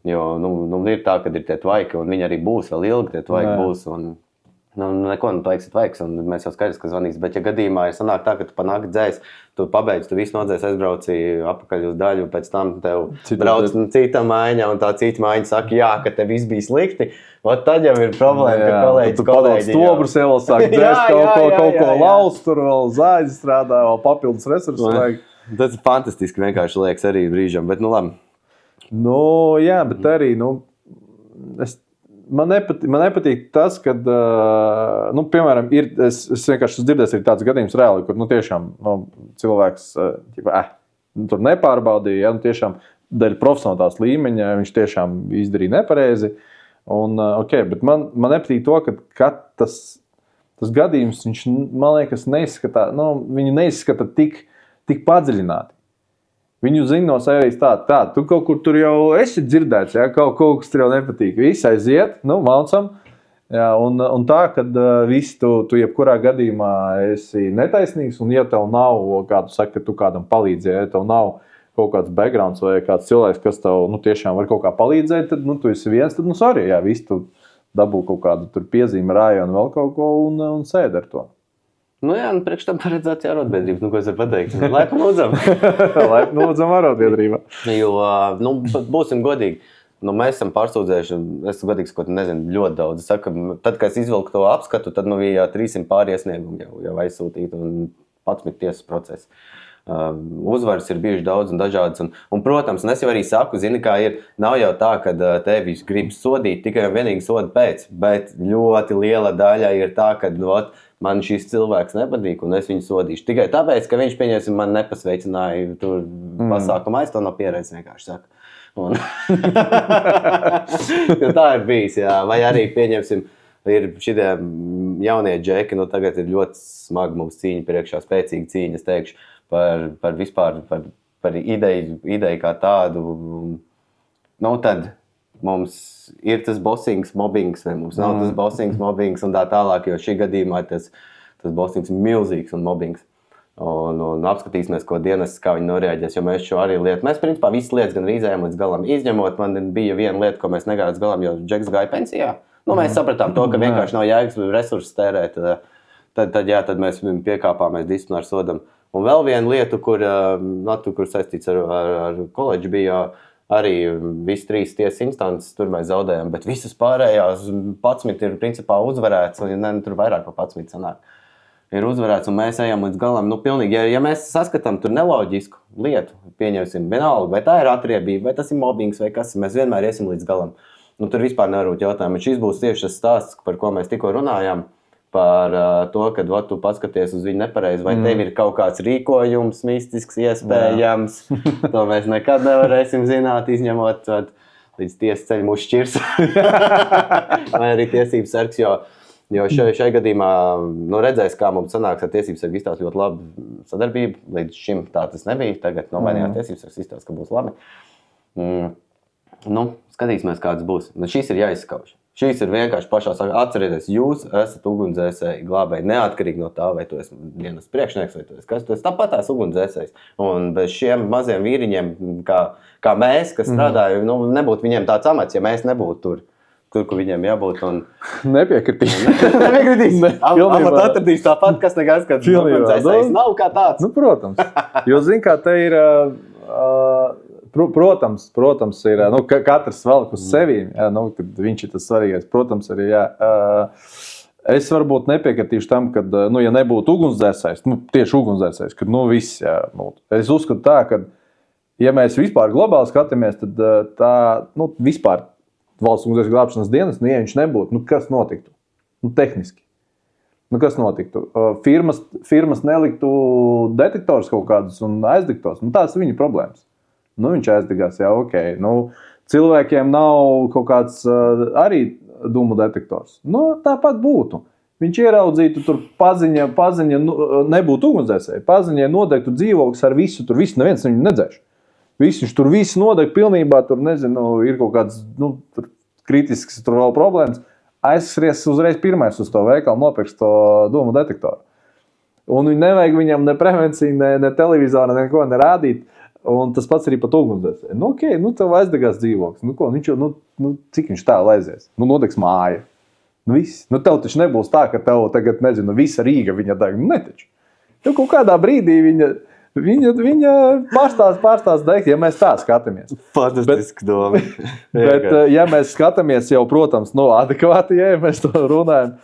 [SPEAKER 2] ir tā, kad ir tie tvaiki, un viņi arī būs vēl ilgi, tie tvaiki būs, un neko, tu tvaiks, un mēs jau skaidrs, ka zvanīs. Bet, ja gadījumā ir sanāk tā, ka tu panāki dzēs, tu pabeidz, tu visu nodzēs, aizbrauci apakaļ uz daļu, pēc tam tev brauc cita maiņa, un tā cita maiņa saka, jā, ka tev viss bija slikti, tad jau ir problēma, ka kolēģis.
[SPEAKER 1] Tu padod stobrus, vēl sāk dzēst kaut ko laust, tur vēl zāģi strādā, vēl papildus resursus vajag.
[SPEAKER 2] Tas ir fantastiski vienkārši liekas arī brīžam, bet nu labi.
[SPEAKER 1] Nu, jā, bet arī, Man nepatīk tas, kad, nu, piemēram, es vienkārši dzirdēju, ir tāds gadījums reāli, kur, nu, tiešām cilvēks tur nepārbaudīja, ja, nu, tiešām dēļ profesionālās līmeņa viņš tiešām izdarīja nepareizi. Un, bet man nepatīk to, ka tas gadījums, viņš, man liekas, neizskatā, viņu neizskata tik padziļināti. Viņu zina no sērijas tā, tu kaut kur tur jau esi dzirdēts, ja, kaut kas tur jau nepatīk. Visi aiziet, maucam. Ja, un tā, kad visi tu jebkurā gadījumā esi netaisnīgs, un ja tev nav, kā tu saki, ka tu kādam palīdzi, ja tev nav kaut kāds backgrounds vai kāds cilvēks, kas tev tiešām var kaut kā palīdzēt, tad tu esi viens, tad sorry, ja, visi tu dabū kaut kādu tur piezīmi rāju un vēl kaut ko un sēd ar to.
[SPEAKER 2] Nu jā, priekš tam paredzēts arotbiedrības, ko es varu pateikt. Laipni lūdzam.
[SPEAKER 1] Laipni lūdzam arotbiedrībā.
[SPEAKER 2] Jo, būsim godīgi, mēs esam pārsūdzējuši, es godīgi sakot, nezinu, ļoti daudz. Es saku, tad, kad es izvilku to apskatu, tad bija 300 pāri iesniegumu jau aizsūtīt un 11 tiesas procesi. Uzvaras ir bijuši daudz un dažādas. Un, protams, es jau arī saku, zini, kā ir, nav jau tā, ka tevi grib sodīt tikai un vienīgi soda pēc, bet ļoti liela daļa ir tā, ka man šis cilvēks nepatīk un es viņu sodīšu. Tikai tāpēc, ka viņš, pieņemsim, man nepasveicināja tur pasākumā, es to no pieredzes vienkārši saku. Tā ir bijis, jā. Vai arī, pieņemsim, ir šitie jaunie džeki, tagad ir ļoti smagi mums cīņa priekšā, spēcīga cīņa, es teikšu, par vispār, par ideju kā tādu. Tad mums ir tas bossings, mobbings, vai mums nav tas bossings, mobbings un tā tālāk, jo šī gadījumā tas bossings ir milzīgs un mobbings. Un apskatīsimies, ko dienas, kā viņi noreaģēs, jo mēs šo arī lietu, mēs principā visas lietas gan rīzējām līdz galam, izņemot, man bija viena lieta, ko mēs negājām līdz galam, jo Džeks gāja pensijā. Mēs sapratām to, ka vienkārši nav jēgas resursus tērēt, tad mēs piekāpāmies disciplināru sodam. Un vēl viena lieta, kur saistīts ar koledžu bija, arī visas 3 tiesas instances tur mēs zaudējām, bet visas pārējās 11 ir principā uzvarēts, un tur vairāk par 11 sanāk. Ir uzvarēts, un mēs ejam līdz galam. Pilnīgi, ja mēs saskatām tur neloģisku lietu, pieņemsim vienalga, vai tā ir atriebība, vai tas ir mobbings, vai kas, mēs vienmēr iesim līdz galam. Tur vispār nevar būt jautājumu. Šis būs tieši tas stāsts, par ko mēs tikko runājām, par to, kad tu paskaties uz viņu nepareizi, vai tev ir kaut kāds rīkojums mistisks iespējams. To mēs nekad nevarēsim zināt, izņemot līdz tiesas ceļu mūs šķirs. Vai arī tiesības sargs, jo šai gadījumā redzēs, kā mums sanāks ar tiesības sargu izstāst ļoti labu sadarbību. Līdz šim tā tas nebija. Tagad nomainījās tiesības sargs izstāst, ka būs labi. Skatīsimies, kāds būs. Šis ir jāizskauž. Šīs ir vienkārši pašā sākumā. Atcerieties, jūs esat ugunsdzēsēji glābēji, neatkarīgi no tā, vai tu esi dienas priekšnieks, vai tu esi kas. Tu esi tāpat tās ugunsdzēsējs. Un bez šiem maziem vīriņiem, kā mēs, kas strādāja, nebūtu viņiem tāds amats, ja mēs nebūtu tur, kur viņiem jābūt.
[SPEAKER 1] Nepiekritīšu.
[SPEAKER 2] Amata atradīs tāpat, kas nekas, kad ugunsdzēsējs nav kā tāds.
[SPEAKER 1] Nu, protams. Jo, zin kā, te ir... Protams, ir katrs velk uz sevi, kad viņš ir tas svarīgais. Protams, arī es varbūt nepiekritīšu tam, ka, ja nebūtu ugunsdzēsējs, tieši ugunsdzēsējs, kad viss, es uzskatu tā, ka, ja mēs vispār globāli skatāmies, tad tā, vispār valsts ugunsdzēsēju glābšanas dienas, ja viņš nebūtu, kas notiktu? Tehniski. Kas notiktu? Firmas neliktu detektors kaut kādus un aizdegtos. Tās ir viņa problēmas. Viņš aizdegās, jā, ok. Cilvēkiem nav kaut kāds arī dūmu detektors. Tāpat būtu. Viņš ieraudzītu tur paziņa nebūtu ugunsdzēsēji. Paziņai nodegtu dzīvoklis ar visu, tur visu neviens viņu nedzēš. Viņš tur visu nodeg pilnībā, tur nezinu, ir kaut kāds kritisks tur vēl problēmas. Aizskries uzreiz pirmais uz to veikalu, nopirks to dūmu detektoru. Un nevajag viņam ne prevenciju, ne televizoru, neko nerādīt. Un tas pats arī pat ugunsdzēsēji. Ok, tev aizdegās dzīvoklis. Cik viņš tālu aizies? Nodegs māja. Viss. Tev taču nebūs tā, ka tev tagad, nezinu, visa Rīga viņa deg. Netaču. Tev kaut kādā brīdī viņa pārstās degt, ja mēs tā skatāmies.
[SPEAKER 2] Fantastiski doma.
[SPEAKER 1] Bet, ja mēs skatāmies jau, protams, adekvāti, ja mēs to runājam,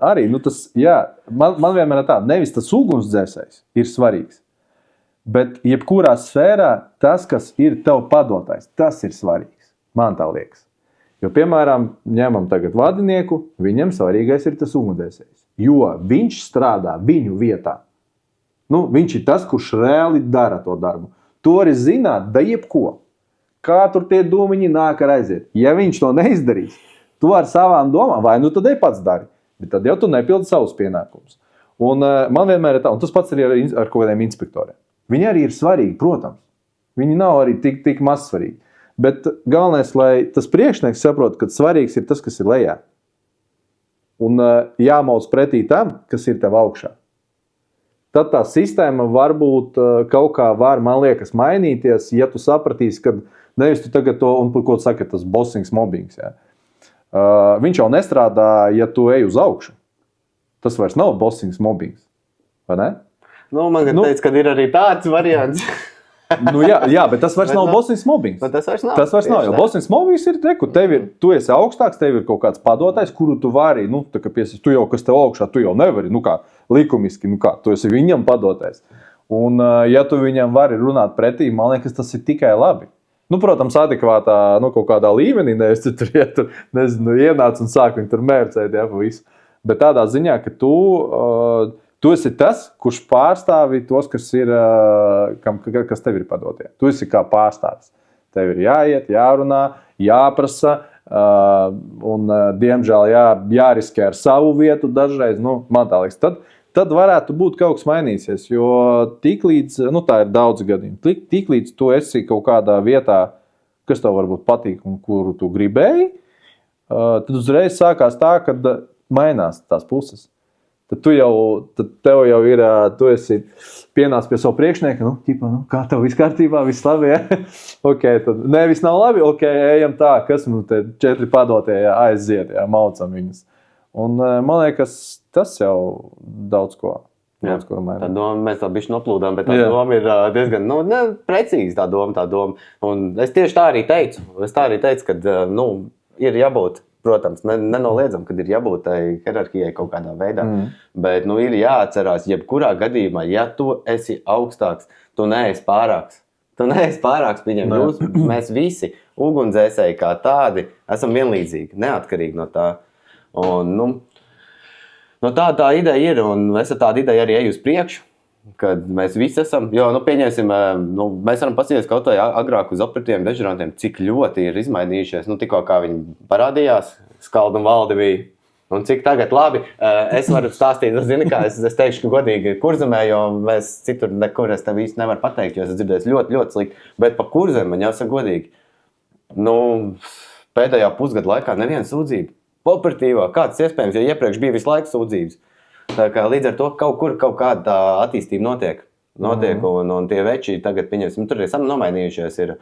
[SPEAKER 1] arī, tas, jā, man vienmēr ir tā, nevis tas ugunsdzēsējs ir svarīgs. Bet jebkurā sfērā tas, kas ir tev padotais, tas ir svarīgs. Man tā liekas. Jo, piemēram, ņemam tagad vadinieku, viņam svarīgais ir tas ugunsdzēsējs. Jo viņš strādā viņu vietā. Viņš ir tas, kurš reāli dara to darbu. To arī zināt, da jebko. Kā tur tie dūmiņi nāk ar aiziet. Ja viņš to neizdarīs, tu ar savām domām, vai tad ej pats dari. Bet tad jau tu nepildi savus pienākumus. Un man vienmēr ir tā, un tas pats arī ar kaut kādiem inspektoriem. Viņi arī ir svarīgi, protams. Viņi nav arī tik maz svarīgi. Bet galvenais, lai tas priekšnieks saprot, ka svarīgs ir tas, kas ir lejā. Un jāmauc pretī tam, kas ir tev augšā. Tad tā sistēma varbūt kaut kā var, man liekas, mainīties, ja tu sapratīsi, ka nevis tu tagad to, un par ko tu saki, tas bossings, mobbings. Jā. Viņš jau nestrādā, ja tu ej uz augšu. Tas vairs nav bossings, mobbings. Vai ne?
[SPEAKER 2] Man teica, ka ir arī tāds variants.
[SPEAKER 1] Jā, bet tas vairs nav bossings mobbings.
[SPEAKER 2] Tas vairs nav.
[SPEAKER 1] Tas vairs nav, jo bossings mobbings ir tu esi augstāks, tev ir kaut kāds padotais, kuru tu vari, tu jau, kas tev augšā, tu jau nevari, likumiski, tu esi viņam padotais. Un ja tu viņam vari runāt pretī, man liekas, tas ir tikai labi. Protams, adekvātā, kaut kādā līmenī, nevis tur, ienāc un sāk viņu tur mērcēt, jā, pa visu. Bet tādā ziņā, ka tu esi tas, kurš pārstāvi tos, kas tev ir padotie. Tu esi kā pārstāvis. Tev ir jāiet, jārunā, jāprasa, un, diemžēl, jāriskē ar savu vietu dažreiz. Man tā liekas, tad varētu būt kaut kas mainīsies, jo tiklīdz, tā ir daudz gadījumi, tiklīdz tu esi kaut kādā vietā, kas tev varbūt patīk un kuru tu gribēji, tad uzreiz sākās tā, kad mainās tās puses. Tad tev jau ir, tu esi pienācis pie savu priekšnieka, kā tev viss kārtībā, viss labi, ja? Ok, tad viss nav labi, ok, ejam tā, kas te 4 padotie aiziet, maucam viņus. Un man liekas, tas jau daudz ko mainā.
[SPEAKER 2] Tā doma, mēs tā bišķi noplūdām, bet tā doma ir diezgan, precīzi tā doma. Un es tieši tā arī teicu, kad, ir jābūt. Protams, nenoliedzam, kad ir jābūt tai hierarhijai kaut kādā veidā, bet ir jāatcerās, jebkurā gadījumā, ja tu esi augstāks, tu neesi pārāks. Pieņem, mēs visi ugunsdzēsēji kā tādi esam vienlīdzīgi, neatkarīgi no tā. Un, tā ideja ir, un es ar tādu ideju arī eju uz priekšu, kad mēs visi esam, jo, pieņemsim, mēs varam paskatīties kaut vai agrāk uz operatīviem dežurantiem, cik ļoti ir izmainījušies, tikko kā viņi parādījās, Skalda un Valde bija, un cik tagad labi, es varu stāstīt, es teikšu, ka godīgi Kurzemē, jo mēs citur nekur es tev īsti nevaru pateikt, jo es dzirdēju ļoti, ļoti slikti, bet pa Kurzem man jāsaka godīgi, pēdējā pusgada laikā neviena sūdzība. Operatīvā, kāds iespējams, jo iepriekš bija visu laiku sūdzības. Tā kā līdz ar to kaut kāda tā attīstība notiek. Un tie veči tagad, pieņemsim, tur ir nomainījušies, ir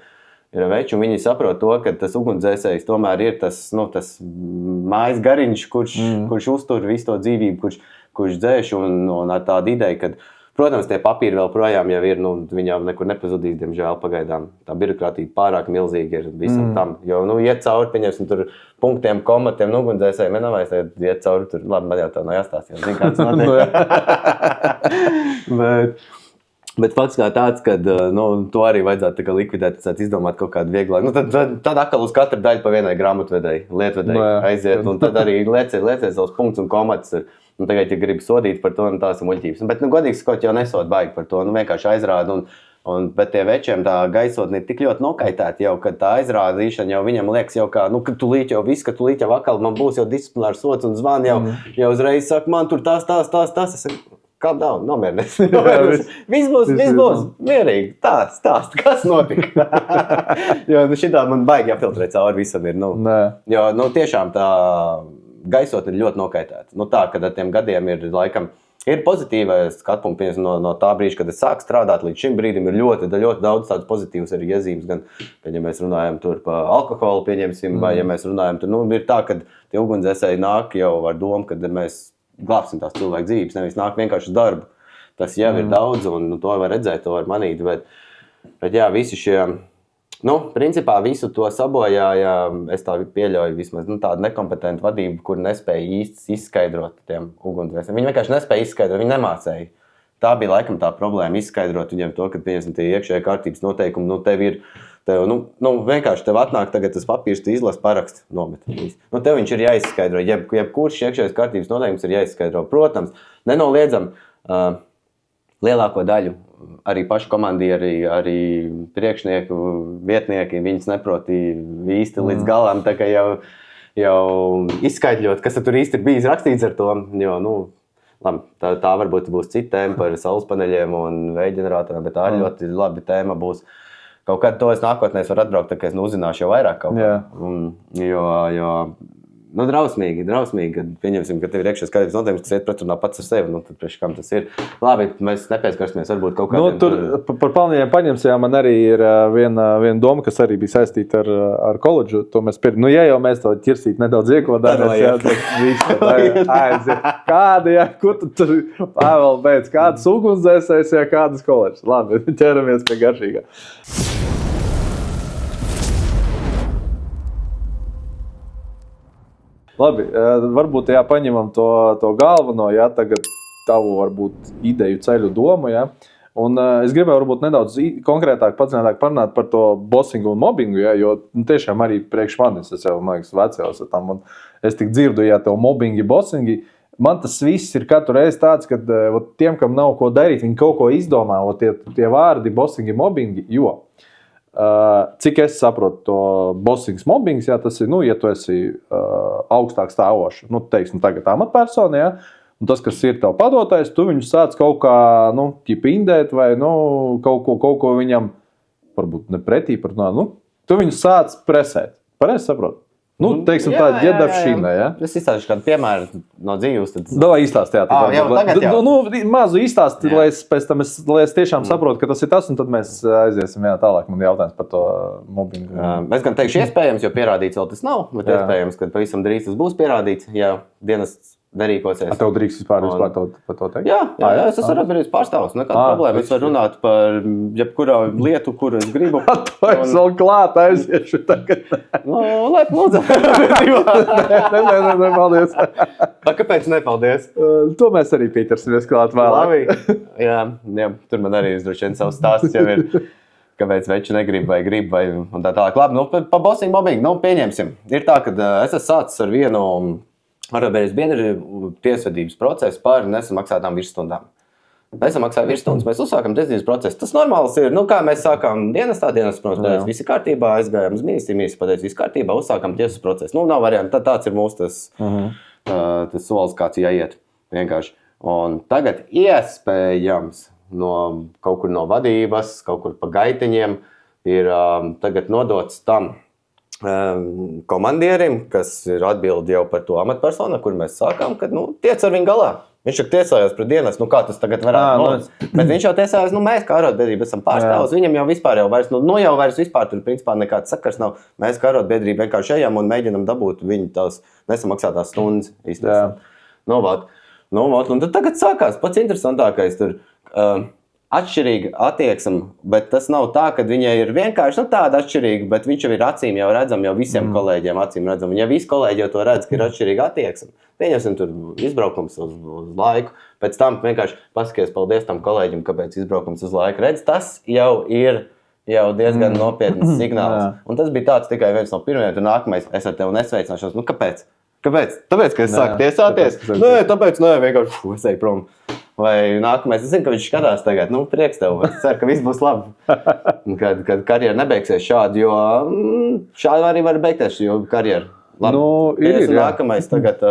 [SPEAKER 2] veči, un viņi saprot to, ka tas ugunsdzēsējs tomēr ir tas mājas gariņš, kurš uztur visu to dzīvību, kurš dzēš, un ar tādu ideju, ka, protams, tie papīri vēl projām jau ir, viņi jau nekur nepazudīs, diemžēl, pagaidām. Tā birokrātija pārāk milzīga ir visam tam, jo, iet cauri, pieņemsim, tur punktiem, komatiem, ugunsdzēsējiem, vienamais, tad iet cauri, tur, labi, man jau tā nav jāstāst, jau zinu, kāds notiek. Bet fakts kā tāds, ka to arī vajadzētu likvidēt, izdomāt kaut kādu vieglāku. Tad atkal uz katru daļu pa vienai grāmatvedēji, lietvedēji aiziet, un tad arī lieciet savus punktus un komatus. Tagad, ja gribi sodīt par to, tās ir muļķības. Bet, godīgi sakot, jau nesod baigi par to, vienkārši aizrāda. Bet tie večiem tā gaisotne ir tik ļoti nokaitēta jau, kad tā aizrādīšana jau viņam liekas jau kā, ka tu līdz jau viss, ka tu līdz jau vakal, man būs jau disciplinārs sots un zvan jau uzreiz saka, man tur tās. Es saku, calm down, nomierinies. Viss būs mierīgi. Stāst, kas notika. Jo šitā man baigi jāfiltrē cauri visam ir. Jo tiešām tā gaisotne ir ļoti nokaitēta. Tā, kad ar tiem gadiem ir laikam, ir pozitīvais skatpunkts no tā brīža, kad es sāku strādāt līdz šim brīdim, ir ļoti daudz tādas pozitīvas arī iezīmes, gan, ja mēs runājam tur par alkoholu, pieņemsim, vai ja mēs runājam, tur, ir tā, ka tie ugunsdzēsēji nāk jau ar domu, kad mēs glābsim tās cilvēku dzīves, nevis nāk vienkārši uz darbu. Tas jau ir daudz, un to var redzēt, to var manīt, bet jā, visi šie, principā visu to sabojāja, es tā pieļauju vismaz, tādu nekompetentu vadību, kur nespēja īsti izskaidrot tiem ugunsdzēsējiem. Viņi vienkārši nespēja izskaidrot, viņi nemācēja. Tā bija laikam tā problēma izskaidrot viņiem to, ka, piemēram, tie iekšēji kārtības noteikumi, tev ir, vienkārši tev atnāk tagad tas papīrs, tu izlasi parakstu, nomet. Tev viņš ir jāizskaidro, jebkurš iekšējas kārtības noteikums ir jāizskaidro. Protams, nenoliedzam lielāko daļu, arī paši komandieri, arī priekšnieku, vietnieki, viņus neproti īsti līdz galam, tā kā jau izskaidļot, kas tur īsti ir bijis rakstīts ar to, jo, labi, tā varbūt būs cita tēma par saules paneļiem un vēja ģeneratoriem, bet tā ļoti labi tēma būs. Kaut kad to es nākotnē varu atbraukt, tā kā es uzzināšu jau vairāk kaut kā. Jo drausmīgi, kad pieņemsim, ka tev ir iekšējais kārtības noteikums, kas iet pretrunā pats ar sevi, tad priekš kam tas ir. Labi, mēs nepieskarsimies varbūt kaut kādiem.
[SPEAKER 1] Tur par pelnījiem paņemsajām man arī ir viena doma, kas arī bija saistīta ar koledžu. To mēs ja jau mēs to ķirsīt nedaudz iekodāmies, aiziet. Kāda, ko tu tur vēl beidz? Kādas ugunsdzēsējas, kādas koledžas? Labi, ķeramies pie garšīgā. Labi, varbūt paņemam to galveno, tagad tavu varbūt ideju ceļu domu, Un es gribēju varbūt nedaudz konkrētāk, padziļinātāk parunāt par to bossingu un mobbingu, jo tiešām arī priekš manis, es jau, man liekas, vecajos tam, un es tik dzirdu, tev mobbingi, bossingi, man tas viss ir katru reizi tāds, ka tiem, kam nav ko darīt, viņi kaut ko izdomā, tie vārdi bossingi, mobbingi, jo cik es saprotu to bossings, mobbings, tas ir, ja tu esi augstāk stāvošs, teiksim, tagad amatpersona, un tas, kas ir tev padotais, tu viņu sāc kaut kā, indēt vai, kaut ko viņam, varbūt ne pretī, tu viņu sāc presēt. Pareizi saprotu? Teiksim tā, ģedavšīna,
[SPEAKER 2] Es izstāšu kādu piemēru no dzīves.
[SPEAKER 1] Davai izstāst, mazu izstāst, lai es tiešām saprotu, ka tas ir tas, un tad mēs aiziesim tālāk. Man jautājums par to mobbingu.
[SPEAKER 2] Es gan teikšu iespējams, jo pierādīts vēl tas nav, bet iespējams, ka pavisam drīz tas būs pierādīts, ja dienests nerīkosies.
[SPEAKER 1] Tev drīkst vispār par to teikt?
[SPEAKER 2] Jā, es esmu arotbiedrības pārstāvs, nekāda problēma. Es varu runāt par jebkurā lietu, kuru es gribu.
[SPEAKER 1] To es vēl klāt aiziešu tagad.
[SPEAKER 2] Laip, lūdzu.
[SPEAKER 1] Nē, paldies.
[SPEAKER 2] Kāpēc nepaldies?
[SPEAKER 1] To mēs arī pieķersimies klāt vēlāk.
[SPEAKER 2] Labi. Jā, tur man arī droši vien savs stāsts jau ir. Kāpēc veči negrib vai grib vai un tā tālāk. Labi, pa bossing, mobbing, pieņemsim. Ir tā, ka es esmu sācis ar vienu arotbiedrības biedru tiesvedības procesu par nesamaksātām virsstundām. Nesamaksāja virsstundas, mēs uzsākam tiesvedības procesu. Tas normāls ir, kā mēs sākām dienestā, protams, pateic, visi kārtībā, aizgājām uz ministriju, pateic, visi kārtībā, uzsākam tiesas procesu. Nav varianti, tāds ir mūsu tas solis, kāds jāiet vienkārši. Un tagad iespējams kaut kur no vadības, kaut kur pa gaiteņiem ir tagad nodots tam komandierim, kas ir atbildi jau par to amatpersonu, kur mēs sākām, kad tiec ar viņu galā. Viņš jau tiesājās pret dienas, kā tas tagad varētu būt. Bet viņš jau tiesājās, mēs kā arotbiedrība esam pārstāvus, viņam jau vispār jau vairs, jau vairs vispār tur principā nekāds sakars nav. Mēs kā arotbiedrība vienkārši ejam un mēģinam dabūt viņu tās nesamaksātās stundas īstenībā. Un tad tagad sākās pats interesantākais tur. Atšķirīga attieksme, bet tas nav tā, ka viņai ir vienkārši tāda atšķirīga, bet viņš jau ir acīm jau redzam, jau visiem kolēģiem acīm redzam. Ja visi kolēģi jau to redz, ka ir atšķirīga attieksme, pieņemsim tur izbraukums uz laiku, pēc tam vienkārši pasakies paldies tam kolēģim, kāpēc izbraukums uz laiku. Redz, tas jau ir diezgan nopietns signāls. Un tas bija tāds tikai viens no pirmajiem, un nākamais, es ar tevi nesveicināšos. Kāpēc? Kāpēc? Tāpēc, ka es sāku tiesāties? Tāpēc, vienkārši es eju prom. Vai nākamais, es zinu, ka viņš skatās tagad, prieks tev, es ceru, ka viss būs labi. Kad karjera nebeigsies šādi, jo šādi arī var beigties, jo karjera labi. Nākamais tagad,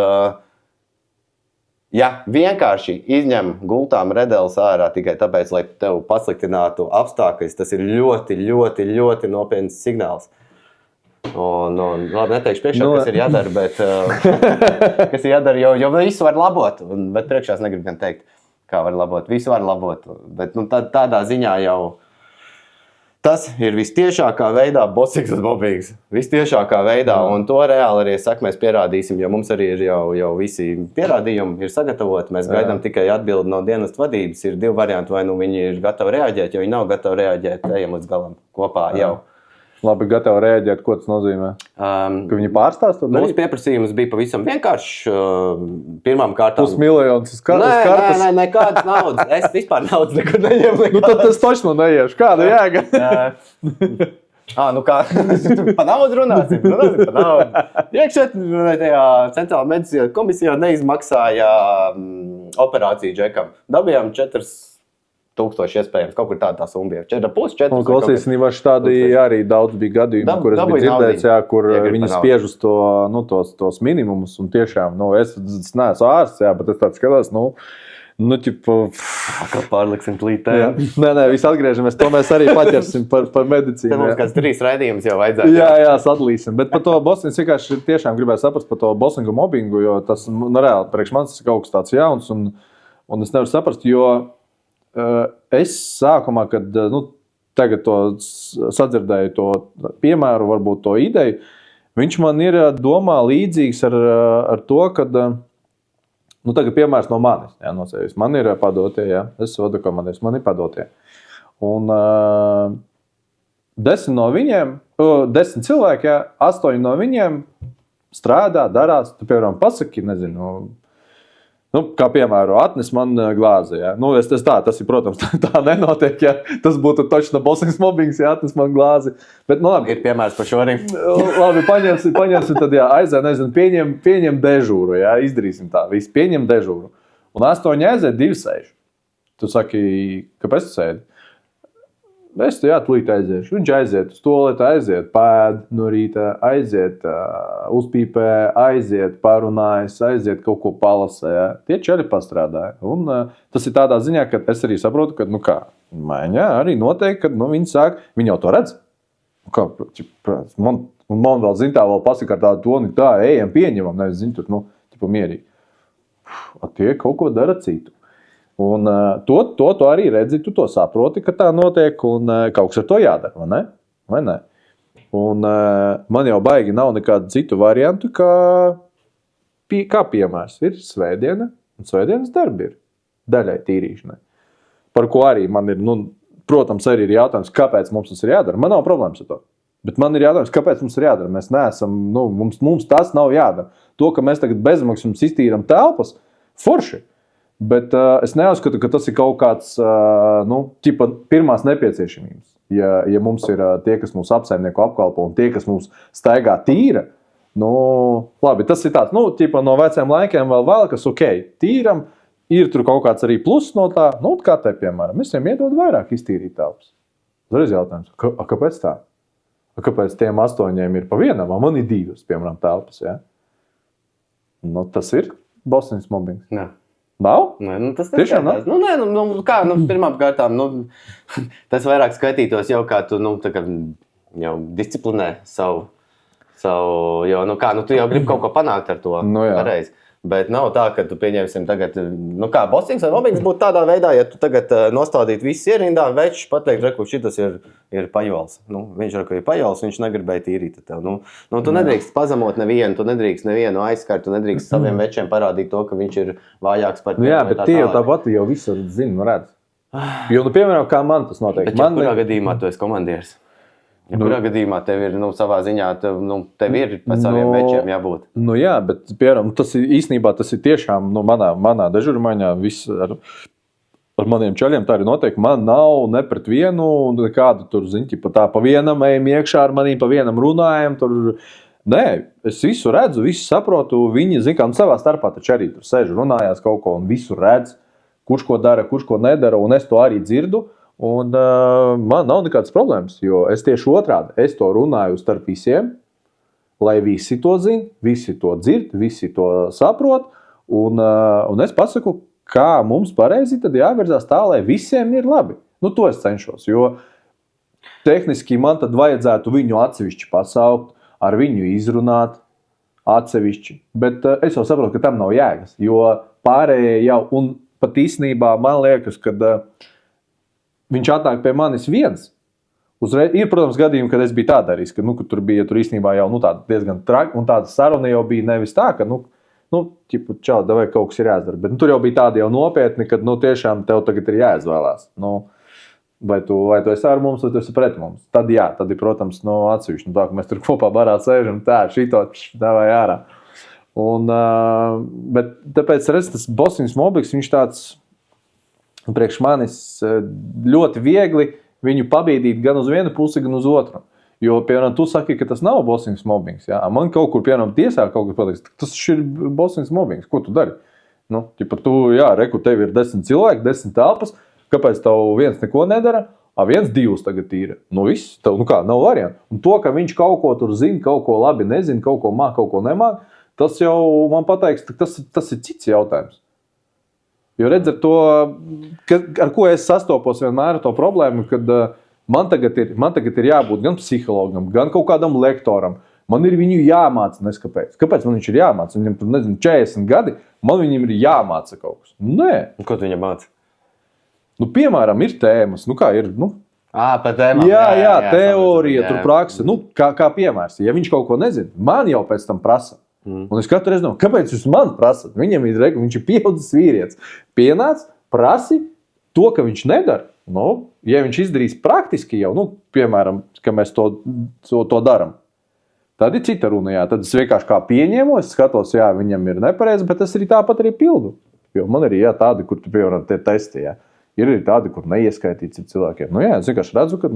[SPEAKER 2] vienkārši izņem gultām redeles ārā tikai tāpēc, lai tev pasliktinātu apstākļus, tas ir ļoti, ļoti, ļoti nopietns signāls. Labi, neteikšu priekšā, kas ir jādara, bet kas ir jādara, jo visu var labot, bet priekšā es negribu gan teikt. Kā var labot, visu var labot, bet tādā ziņā jau tas ir vistiešākā veidā bossings un mobbings. Vistiešākā veidā, un to reāli arī mēs pierādīsim, jo mums arī ir jau visi pierādījumi ir sagatavoti. Mēs gaidām tikai atbildi no dienestu vadības. Ir divi varianti, vai viņi ir gatavi reaģēt, ja viņi nav gatavi reaģēt, ejam līdz galam kopā jau.
[SPEAKER 1] Labi, gatavi reaģēt, ko tas nozīmē? Ka viņi pārstās to darīt?
[SPEAKER 2] Mūsu pieprasījums bija pavisam vienkārši. Pirmām kārtām...
[SPEAKER 1] $500,000 uz kartas?
[SPEAKER 2] Nē, nekādas naudas. Es vispār naudas nekur neņemu.
[SPEAKER 1] Tad tas toši no neiešu. Kāda jēga?
[SPEAKER 2] Kā? Pa naudu runāsim? Runāsim pa naudu. Iekšē tajā centrālā medicīnas komisijā neizmaksāja operāciju džekam. Dabījām 4,000 iespējams, kaut kur tāda summa bija. 4,5.
[SPEAKER 1] Un klausīs, tādi arī daudz bija gadījumi, kur es biju dzirdējis, kur viņi spiež uz tos minimumus, un tiešām, es neesmu ārsts, bet es tāds skatās,
[SPEAKER 2] kā pārliksim plītē.
[SPEAKER 1] Nē, viss atgriežamies, to mēs arī paķersim par medicīnu.
[SPEAKER 2] Te mums kāds 3 raidījumus jau vajadzētu.
[SPEAKER 1] Jā, sadalīsim, bet par to bossings vienkārši tiešām gribēju saprast par to bossingu mobbingu, jo tas, reāli, priekš manis kaut kas tāds jauns, un es nevaru saprast, jo es sākumā, kad tagad to sadzirdēju, to piemēru, varbūt to ideju, viņš man ir domā līdzīgs ar to, kad, tagad piemērs no manis, nosēvis. Man ir padotie, es vadu komandēs, man ir padotie. Un 10 no viņiem, 10 cilvēki, 8 no viņiem strādā, darās, tu, piemēram, pasaki, nezinu, kā piemēram, atnes man glāzi. Tas ir, protams, tā nenotiek, ja tas būtu točno bossings mobbings, ja atnes man glāzi. Bet, labi.
[SPEAKER 2] Ir piemērs par šo arī.
[SPEAKER 1] Labi, paņemsim tad, aizēj, nezinu, pieņem dežūru, izdarīsim tā, visi pieņem dežūru. Un 8 aiziet, 2 sēž. Tu saki, kāpēc tu sēdi? Es tu tūlīt aiziešu. Viņš aiziet uz toaleti, aiziet pēd no rīta, aiziet uzpīpē, aiziet parunājas, aiziet kaut ko palasē. Tie čeli pastrādāja. Un tas ir tādā ziņā, ka es arī saprotu, ka, maiņā arī noteikti, kad viņi sāk, viņi jau to redz. Man vēl zin tā, vēl pasaka ar tādu toni, tā, ejam, pieņemam, nevis zin, tur, mierīgi. Tie kaut ko dara citu. Un to arī redzi, tu to saproti, ka tā notiek, un kaut kas ar to jādara, vai ne? Un man jau baigi nav nekādu citu variantu, kā piemērs. Ir svētdiena, un svētdienas darbi ir daļai tīrīšanai. Par ko arī man ir, protams, arī ir jautājums, kāpēc mums tas ir jādara. Man nav problēmas ar to. Bet man ir jautājums, kāpēc mums ir jādara. Mēs neesam, mums tas nav jādara. To, ka mēs tagad bezmaksas iztīram telpas, forši. Bet es neuzskatu, ka tas ir kaut kāds pirmās nepieciešamības. Ja mums ir tie, kas mūsu apsaimnieku apkalpo, un tie, kas mums staigā tīra, labi, tas ir tāds, no veciem laikiem vēl, kas tīram, ir tur kaut kāds arī pluss no tā, kā te, piemēram, es viņiem iedodu vairāk iztīrīt telpas. Uzreiz jautājums, kāpēc tā? Kāpēc tiem 8 ir pa vienam, man ir 2, piemēram, telpas, ja? Tas ir bossings mobbings.
[SPEAKER 2] Nē.
[SPEAKER 1] Nav?
[SPEAKER 2] Nē, tas tiešām nav. Pirmām kārtām, tas vairāk skaitītos jau kā tu, jau disciplinē savu Jo, tu jau gribi kaut ko panākt ar to.
[SPEAKER 1] Nu jā.
[SPEAKER 2] Pareizi. Bet nav tā, ka tu pieņemsim tagad, bossings vai mobbings būtu tādā veidā, ja tu tagad nostādītu visus ierindā, večs pateikt, reku, šitas ir pajols. Viņš reku ir pajols, viņš negribēja tīrīt tev. Tu nedrīkst pazemot nevienu, tu nedrīkst nevienu aizskart, tu nedrīkst saviem večiem parādīt to, ka viņš ir vājāks par tevi.
[SPEAKER 1] Jā, bet tie jau tāpat jau visur zina, redz. Jo, piemēram, kā man tas notiek.
[SPEAKER 2] Bet kurā gadījumā tu esi komandieris? Kurā gadījumā tev ir, savā ziņā, tev ir pēc saviem večiem jābūt?
[SPEAKER 1] Jā, bet, piemēram, tas ir tiešām, manā dežurmaņā viss ar maniem čaļiem tā arī notiek. Man nav ne pret vienu, nekādu tur, tā pa vienam ejam iekšā ar manīm, pa vienam runājam, tur. Nē, es visu redzu, visu saprotu, viņi, savā starpā taču arī tur sēž, runājās kaut ko un visu redz, kurš ko dara, kurš ko nedara, un es to arī dzirdu. Un man nav nekādas problēmas, jo es tieši otrādi, es to runāju starp visiem, lai visi to zina, visi to dzird, visi to saprot, un es pasaku, kā mums pareizi tad jāvirzās tā, lai visiem ir labi. To es cenšos, jo tehniski man tad vajadzētu viņu atsevišķi pasaukt, ar viņu izrunāt atsevišķi, bet es jau saprotu, ka tam nav jēgas, jo pārējie jau, un pat īstenībā man liekas, kad viņš atnāk pie manis viens. Uzreiz, ir, protams, gadījumi, kad es biju tā darījis, ka tur bija īstenībā jau tāda diezgan traki, un tāda saruna jau bija nevis tā, ka, čau, davai kaut kas ir jāizdara, bet tur jau bija tādi jau nopietni, kad, tiešām tev tagad ir jāizvēlās. Vai tu esi ar mums, vai tu esi pret mums. Tad jā, tad ir, protams, atsevišķi, tā, ka mēs tur kopā barā sēžam, tā, šito, davai ārā. Bet tāpēc, tas bossings mobbings, viņš tāds, priekš manis ļoti viegli viņu pabīdīt gan uz vienu pusi, gan uz otru. Jo, piemēram, tu saki, ka tas nav bossings mobbings. Jā? Man kaut kur, piemēram, tiesā kaut kas pateiks, tas ir bossings mobbings. Ko tu dari? Tev ir 10 cilvēki, 10 telpas, kāpēc tev viens neko nedara? Viens, divs tagad ir. Viss, tev, nav variantu. Un to, ka viņš kaut ko tur zina, kaut ko labi nezina, kaut ko māk, kaut ko nemāk, tas jau man pateiks, tas ir cits jautājums. Jo redz ar to, ar ko es sastopos vienmēr ar to problēmu, kad man tagad ir jābūt gan psihologam, gan kaut kādam lektoram. Man ir viņu jāmāca, neskapēc. Kāpēc man viņš ir jāmāca? Viņam tur, 40 gadi, man viņam ir jāmāca kaut kas. Nē.
[SPEAKER 2] Ko tu viņam māci?
[SPEAKER 1] Piemēram, ir tēmas,
[SPEAKER 2] par tēmām.
[SPEAKER 1] Jā, teorija, tur praksa. Kā piemērs. Ja viņš kaut ko nezina, man jau pēc tam prasa. Un es katru reizi domāju, kāpēc jūs man prasat? Viņam ir, viņš ir pieaudzis vīrietis. Pienāc, prasi to, ka viņš nedara. Ja viņš izdarīs praktiski jau, piemēram, ka mēs to daram, tad ir cita runa. Jā. Tad es vienkārši kā pieņēmu, es skatos, jā, viņam ir nepareizi, bet es arī tāpat arī pildu. Jo man arī tādi, kur tu piemēram tie testi, jā. Ir arī tādi, kur neieskaitīts ir cilvēkiem. Es vienkārši redzu, ka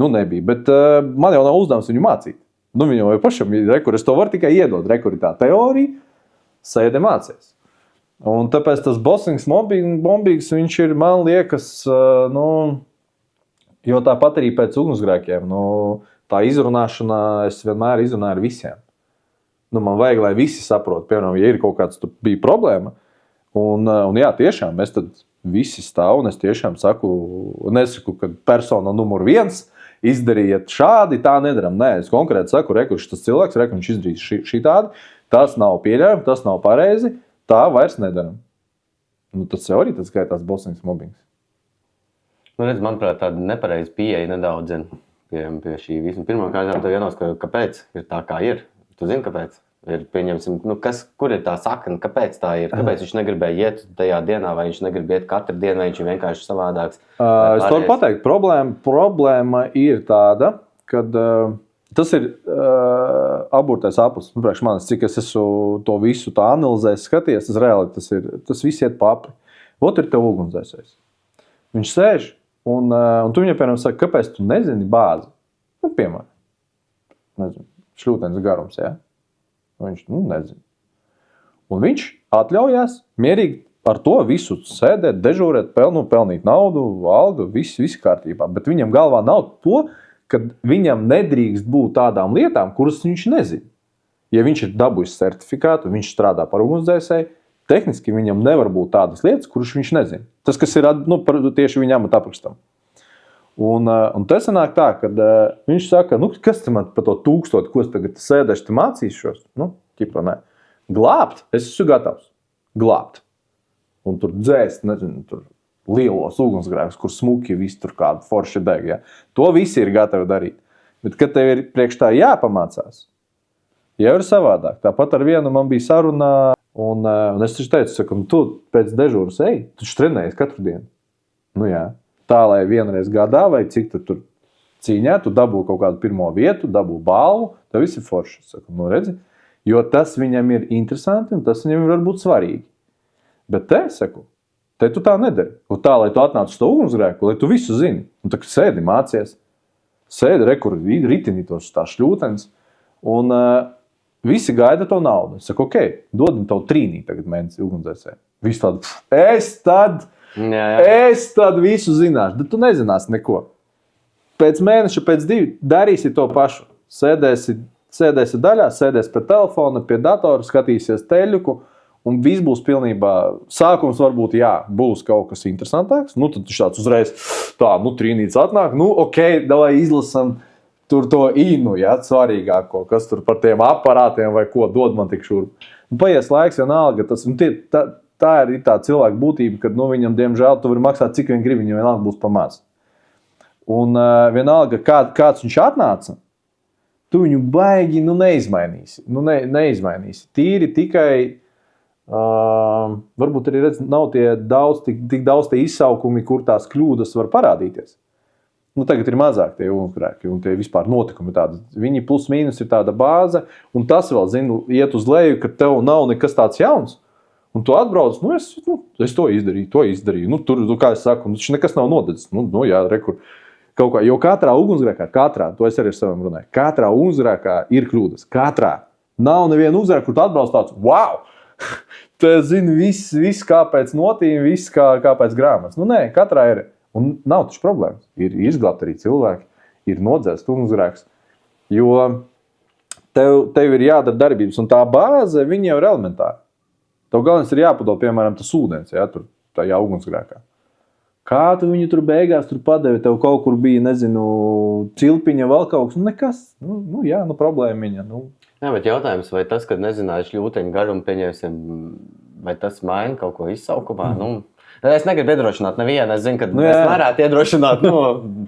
[SPEAKER 1] nebija. Bet man jau nav uzdevums viņu mācīt. Viņam jau pašam ir, es to varu tikai iedot, ir tā teorija, sēde mācies. Un tāpēc tas bossings mobbings, viņš ir, man liekas, jo tāpat arī pēc ugunsgrēkiem, tā izrunāšana, es vienmēr izrunāju ar visiem. Man vajag, lai visi saprot, piemēram, ja ir kaut kāds bija problēma, un jā, tiešām, mēs tad visi stāv, un es tiešām nesaku, ka persona numur 1 izdarījiet šādi, tā nedaram. Nē, es konkrēti saku, šis cilvēks, viņš izdarīs šī tādi, tas nav pieļaujami, tas nav pareizi, tā vairs nedaram. Tas jau arī tas skaitās bossings mobbings.
[SPEAKER 2] Manuprāt, tāda nepareiza pieeja nedaudz pie šī visa. Pirmkārt, tev jānoskatās, kāpēc ir tā, kā ir. Tu zini, kāpēc? Pieņemsim, kur ir tā sakna, kāpēc tā ir? Kāpēc viņš negribēja iet tajā dienā, vai viņš negrib iet katru dienu, vai viņš ir vienkārši savādāks?
[SPEAKER 1] Es to varu pateikt. Problēma ir tāda, kad tas ir aburtais aplis. Priekš manis, cik es esmu to visu tā analizējis, skaties, reāli tas viss iet pa apli. Ot ir tev ugunsdzēsējs. Viņš sēž, un tu viņam, piemēram, saka, kāpēc tu nezini bāzi? Piemēram, šļūtens garums, jā? Viņš nezina. Un viņš atļaujās mierīgi ar to visu sēdēt, dežūrēt, pelnīt naudu, algu, viss kārtībā. Bet viņam galvā nav to, ka viņam nedrīkst būt tādām lietām, kuras viņš nezina. Ja viņš ir dabūjis certifikātu, viņš strādā par ugunsdzēsēju, tehniski viņam nevar būt tādas lietas, kuras viņš nezina. Tas, kas ir tieši viņa amata aprakstam. Un te sanāk tā, ka viņš saka, nu, kas te man par to 1000, ko es tagad sēdēšu, te mācīšos? Nu, ķipa, nē. Glābt, es esmu gatavs. Glābt. Un tur dzēst, nezinu, tur lielos ugunsgrēkus, kur smuki viss tur kādu forši deg. Ja? To visi ir gatavi darīt. Bet, kad tev ir priekš tā jāpamācās, jau ir savādāk. Tāpat ar vienu man bija saruna, un es taču teicu, saku, tu pēc dežūras ej, tu trenējies katru dienu. Nu jā. Tā, lai vienreiz gadā vai cik tur cīņā, tu dabū kaut kādu pirmo vietu, dabū balvu, tev viss ir forši. Saku, nu redzi, jo tas viņam ir interesanti un tas viņam var būt svarīgi. Bet te, saku, te tu tā nedari. Un tā, lai tu atnāc uz to ugunsgrēku, lai tu visu zini. Un tā, sēdi, mācies. Sēdi, kur ritini tos tā šļūtenis. Un visi gaida to naudu. Es saku, ok, dodam tavu trīnī tagad mēnesi ugunsdzēsēju. Visi tādi, es tad visu zināšu, bet tu nezināsi neko. Pēc mēneša, pēc 2 darīsi to pašu. Sēdēsi daļā, sēdēsi pie telefona, pie datora, skatīsies teļuku, un viss būs pilnībā, sākums varbūt, jā, būs kaut kas interesantāks. Nu, tad šāds uzreiz, tā, nu, trīnīts atnāk, nu, ok, davai izlasam tur to īnu, jā, svarīgāko, kas tur par tiem aparātiem vai ko dod man tik šurp. Un paies laiks vienalga, tas, un tā ir tā cilvēka būtība, kad nu, viņam, diemžēl, tu vari maksāt, cik vien gribi, viņam vienalga būs pamāc. Un vienalga, kāds viņš atnāca, tu viņu baigi neizmainīsi. Neizmainīsi. Tīri tikai, varbūt arī redz, nav tik daudz tie izsaukumi, kur tās kļūdas var parādīties. Nu, tagad ir mazāk tie ugunsgrēki un tie vispār notikumi tādi. Viņi plus mīnus ir tāda bāze, un tas vēl, zinu, iet uz leju, ka tev nav nekas tāds jauns. Un tu atbrauc, es to izdarīju. Nu, tur, kā es saku, tas nekas nav nodedzis. Nu jā, rekur, kaut kā. Jo katrā ugunsgrēkā, to es arī ar saviem runāju, katrā ugunsgrēkā ir kļūdas. Katrā. Nav neviena ugunsgrēka, kur tu atbrauc tāds, wow! Te zini, viss kāpēc notīm, viss kāpēc grāmatas. Nu nē, katrā ir. Un nav taču problēmas. Ir izglābt arī cilvēki, ir nodzēst ugunsgrēks. Jo tev ir jādara darbības, un tā bāze, viņa jau ir elementāra. Tev galvenais ir jāpadod, piemēram, tas ūdens, ja, tur tajā ugunsgrēkā. Kā tu viņu tur beigās tur padevi, tev kaut kur bija, nezinu, cilpiņa, vēl kaut kas, nekas. Jā, problēmiņa.
[SPEAKER 2] Jā, bet jautājums, vai tas, kad nezināju šļūteņu garumu, pieņemsim, vai tas maina kaut ko izsaukumā? Es negribu iedrošināt nevienu, es zinu, ka es varētu iedrošināt,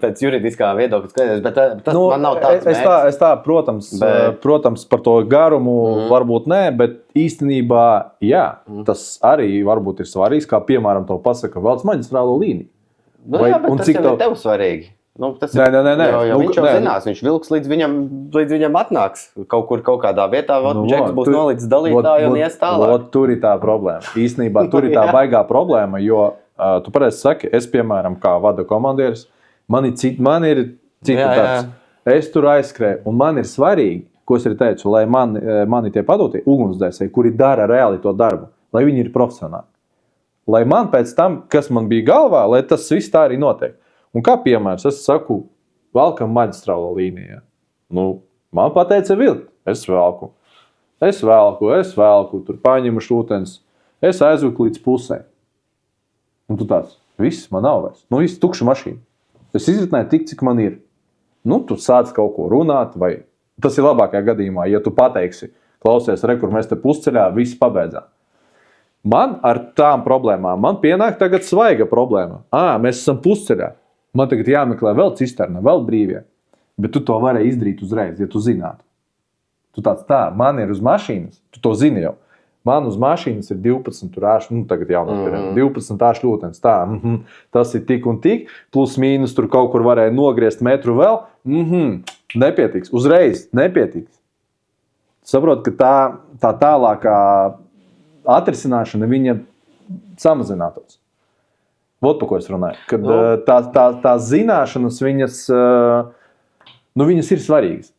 [SPEAKER 2] pēc juridiskā viedokļa skaties, bet tas man nav tāds mērķis.
[SPEAKER 1] Es tā, protams, par to garumu varbūt nē, bet īstenībā, jā, tas arī varbūt ir svarīgs, kā piemēram to pasaka velc maģistrālo līniju.
[SPEAKER 2] Jā, bet tas jau ir tev svarīgi. Tas ir,
[SPEAKER 1] nē.
[SPEAKER 2] Jo viņš jau zinās, viņš vilks līdz viņam atnāks. Kaut kādā vietā, Džeks būs nolicis dalītāju un ies tālāk.
[SPEAKER 1] Tur ir tā problēma. Īstenībā tur ir tā baigā problēma, jo tu pareizi saki, es, piemēram, kā vada komandieris, man ir cita darbs. Es tur aizskrēju, un man ir svarīgi, ko es arī teicu, lai mani tie padotie ugunsdzēsēji, kuri dara reāli to darbu, lai viņi ir profesionāli. Lai man pēc tam, kas man bija galvā, lai tas viss tā arī notiek. Un kā piemērs, es saku, valkam maģistrālo līnijā. Man pateica vilkt, es velku, tur paņemu šūtens, es aizvuku līdz pusē. Un tu tāds, viss, man nav vairs. Viss tukša mašīna. Es izritināju tik, cik man ir. Tu sāc kaut ko runāt, vai tas ir labākajā gadījumā, ja tu pateiksi, klausies, kur mēs te pusceļā, viss pabeidzām. Man ar tām problēmām, man pienāk tagad svaiga problēma. Mēs esam pusceļā. Man tagad jāmeklē vēl cisterna, vēl brīvie. Bet tu to varēji izdarīt uzreiz, ja tu zinātu. Tu tāds man ir uz mašīnas, tu to zini jau. Man uz mašīnas ir 12 āšu, tagad jaunās 12 āšu ļūtens, tas ir tik un tik, plus mīnus tur kaut kur varēja nogriezt metru vēl, nepietiks, uzreiz nepietiks. Saprot, ka tā tālākā atrisināšana viņa samazinātos. Vot, pa ko es runāju. Kad tās zināšanas, viņas ir svarīgas.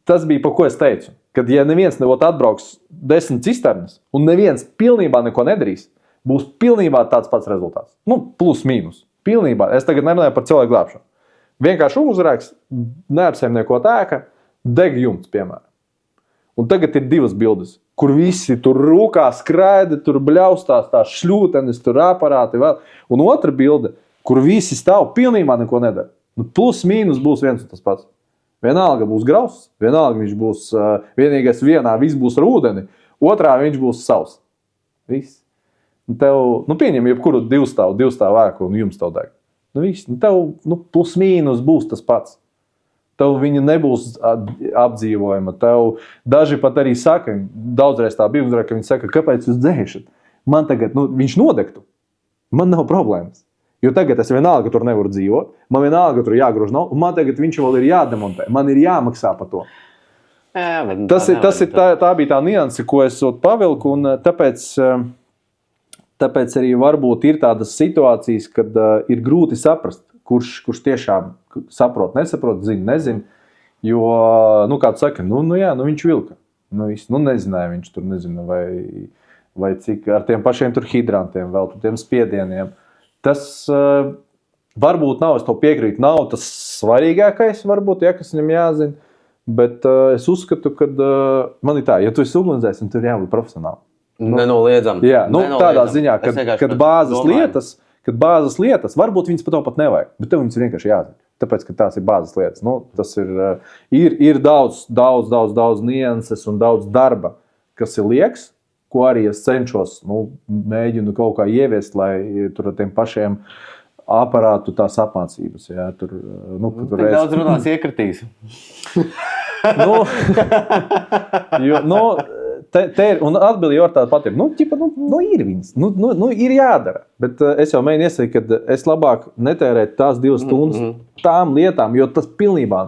[SPEAKER 1] Tas bija, pa ko es teicu. Kad, ja neviens atbrauks 10 cisternas, un neviens pilnībā neko nedarīs, būs pilnībā tāds pats rezultāts. Plus mīnus. Pilnībā. Es tagad nerunāju par cilvēku glābšanu. Vienkārši ugunsgrēks, neapsaimnieko tēka, deg jumts, piemēram. Un tagad ir 2 bildes, kur visi tur rūkā skraida, tur bļaustās tās šļūtenis, tur aparāti vēl. Un otra bilde, kur visi stāv pilnībā neko nedara. Nu, plus mīnus būs viens un tas pats. Vienalga būs grauss, vienalga viņš būs vienīgais vienā, viss būs ar ūdeni, otrā viņš būs savs. Viss. Un tev, pieņem jebkuru divstāvu ēku un jums tev deg. Viss. Tev, plus mīnus būs tas pats. Tev viņa nebūs apdzīvojama. Tev daži pat arī saka, daudzreiz tā bija, ka viņi saka, kāpēc jūs dzēšat? Man tagad, viņš nodegtu. Man nav problēmas. Jo tagad es vienalga tur nevaru dzīvot, man vienalga tur jāgrož nav, un man tagad viņš vēl ir jādemontē. Man ir jāmaksā par to. Tā bija tā nianse, ko es pavilku, un tāpēc arī varbūt ir tādas situācijas, kad ir grūti saprast, kurš tiešām saprot, nesaprot, zina, nezina. Jo, kā tu saka, viņš vilka. Nezināja viņš tur, nezinu, vai cik ar tiem pašiem tur hidrantiem, vēl tiem spiedieniem. Tas varbūt nav, es to piekrītu, nav tas svarīgākais, varbūt, kas viņam jāzina. Bet es uzskatu, ka man ir tā, ja tu esi ugunsdzēs, tad tur jābūt profesionāli.
[SPEAKER 2] Nenoliedzam.
[SPEAKER 1] Jā, tādā ziņā, kad bāzes lietas, varbūt viņas pat nevajag, bet tev viņas vienkārši jāzina. Tāpēc, ka tās ir bāzes lietas. Tas ir daudz nianses un daudz darba, kas ir liekas, ko arī es cenšos, mēģinu kaut kā ieviest, lai tur ar tiem pašiem aparātu tās apmācības. Jā, tur
[SPEAKER 2] daudz runās iekritīs.
[SPEAKER 1] Un atbildi jau ar tādu patiem. Ir viņas. Ir jādara. Bet es jau mēģinu iesaka, ka es labāk netērētu tās 2 stundas tām lietām, jo tas pilnībā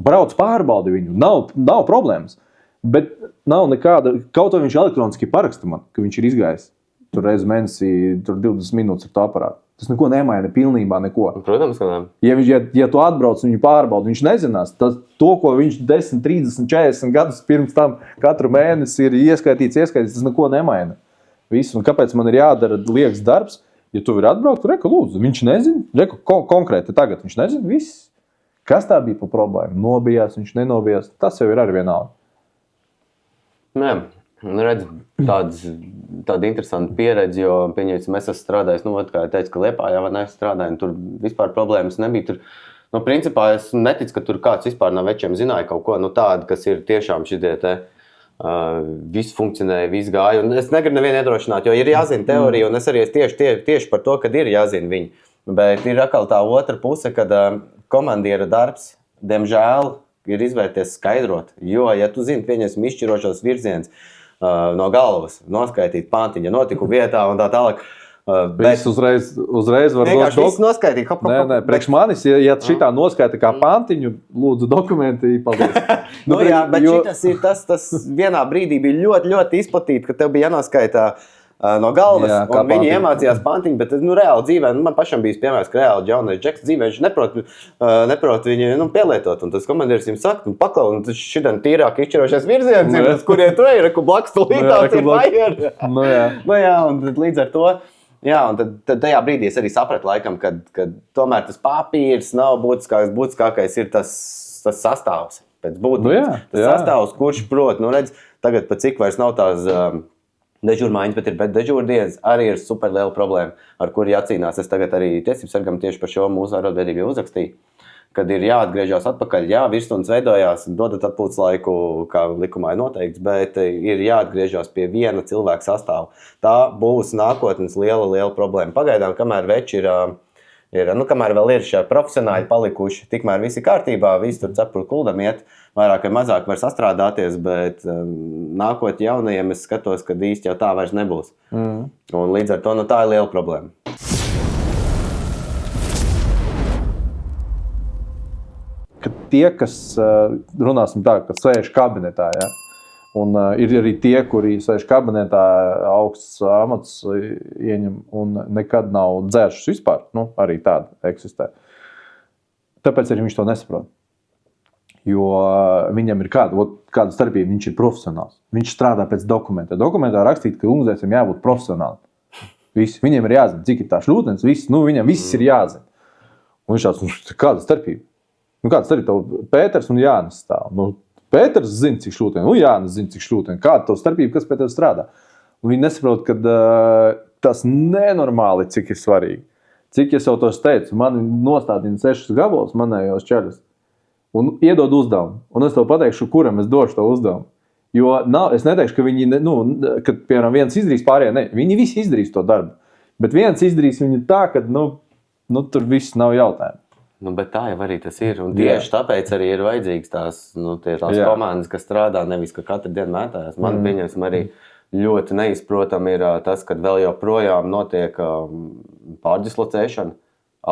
[SPEAKER 1] brauc pārbaudi viņu. Nav problēmas. Bet nav nekāda, kaut vai viņš elektroniski paraksta man, ka viņš ir izgājis tur reiz mēnesī, tur 20 minūtes ar to aparātu. Tas neko nemaina, pilnībā neko.
[SPEAKER 2] Protams, ka ne.
[SPEAKER 1] Ja tu atbrauc un viņu pārbaudi, viņš nezinās. To, ko viņš 10, 30, 40 gadus pirms tam katru mēnesi ir ieskaitīts, tas neko nemaina. Visu. Un kāpēc man ir jādara liekas darbs? Ja tu vari atbraukt, reku lūdzu, viņš nezina, konkrēti tagad viņš nezina, viss. Kas tā bija pa problēmu? Nobijās, viņš nenobijās, tas jau ir arī vienalga.
[SPEAKER 2] Nē, redz, tāda interesanta pieredze, jo, pieņemsim, es esmu strādājis, kā teicu, ka Liepājā vai nestrādāju, tur vispār problēmas nebija. Tur, principā, es neticu, ka tur kāds vispār no večiem zināja kaut ko, tādu, kas ir tiešām šitie te, viss funkcionēja, viss gāja, un es negribu nevienu iedrošināt, jo ir jāzina teorija, un es arī tieši par to, kad ir jāzina viņi. Bet ir atkal tā otra puse, kad komandiera darbs, diemžēl, ir izvērties skaidrot, jo, ja tu zini, pieņemsim izšķirošos virziens no galvas, noskaitīt pantiņa, notiku vietā un tā tālāk.
[SPEAKER 1] Bet uzreiz var
[SPEAKER 2] vienkārši viss noskaitīt.
[SPEAKER 1] Nē, priekš manis, ja šitā noskaita kā pantiņu, lūdzu dokumenti, paldies.
[SPEAKER 2] Bet šitas ir tas vienā brīdī bija ļoti, ļoti izplatīti, ka tev bija jānoskaitā no galvas, jā, un viņi iemācījās pantiņu, bet reāli dzīvē, man pašam bija piemērs, ka reāli Džaunais Džeks dzīvē, viņš neprot viņu pielietot, un tas komandieris viņam saka, paklau, un tas šitam tīrāk izšķirošais virziens ir, kuriem tu ej, reku blakus tulītās ir vajag. Jā, un līdz ar to, jā, un tad tajā brīdī es arī sapratu laikam, kad tomēr tas papīrs nav būtiskākais ir tas sastāvs pēc būtības. Tas sastāvs, kurš prot, redz, tagad pat cik vairs nav tās dežūrmaiņas, bet dežūrdienas arī ir super liela problēma, ar kuru jācīnās. Es tagad arī tiesību sargam tieši par šo mūsu arotbiedrību uzrakstīju, kad ir jāatgriežas atpakaļ, jā, virsstundas veidojās, dodat atpūtas laiku, kā likumā ir noteikts, bet ir jāatgriežas pie viena cilvēka sastāva. Tā būs nākotnes liela problēma. Pagaidām, kamēr veči kamēr vēl ir šie profesionāļi palikuši, tikmēr visi kārtībā, visi tur cepuru kuldam iet, vairāk vai mazāk var sastrādāties, bet nākot jaunajiem es skatos, ka īsti jau tā vairs nebūs. Un līdz ar to tā ir liela problēma.
[SPEAKER 1] Kad tie, kas runāsim tā, ka sēž kabinetā, ja? Un ir arī tie, kuri sēž kabinetā, augsts amats ieņem un nekad nav dzēršus vispār. Arī tāda eksistē. Tāpēc arī viņš to nesaprot. Jo viņam ir kāda starpība, viņš ir profesionāls. Viņš strādā pēc dokumenta. Dokumentā rakstīt, ka ugunsdzēsējiem jābūt profesionāli. Viņiem ir jāzina, cik ir tā šļūtens, viņam viss ir jāzina. Un viņš tāds, kāda starpība? Kāda starpība? Pēters un Jānis stāv. Pēters zina, cik šļūteni, Jānis zina, cik šļūteni. Kāda to starpība, kas pie tev strādā? Un viņi nesaprot, ka tas nenormāli, cik ir svarīgi. cik es jau tos teicu, man nostādina 6 gabalus manējos ceļus un iedod uzdevumu. Un es tev pateikšu, kuram es došu to uzdevumu. Jo es neteikšu, ka viņi, kad, piemēram, viens izdarīs pārējie, ne, viņi visi izdarīs to darbu. Bet viens izdarīs viņu tā, ka, tur viss nav jautājumu.
[SPEAKER 2] Bet tā jau arī tas ir. Un tieši tāpēc arī ir vajadzīgs tās komandas, kas strādā, nevis ka katru dienu mētājās. Man pieņemsim arī ļoti neizprotam ir tas, kad vēl joprojām notiek pārdislocēšana.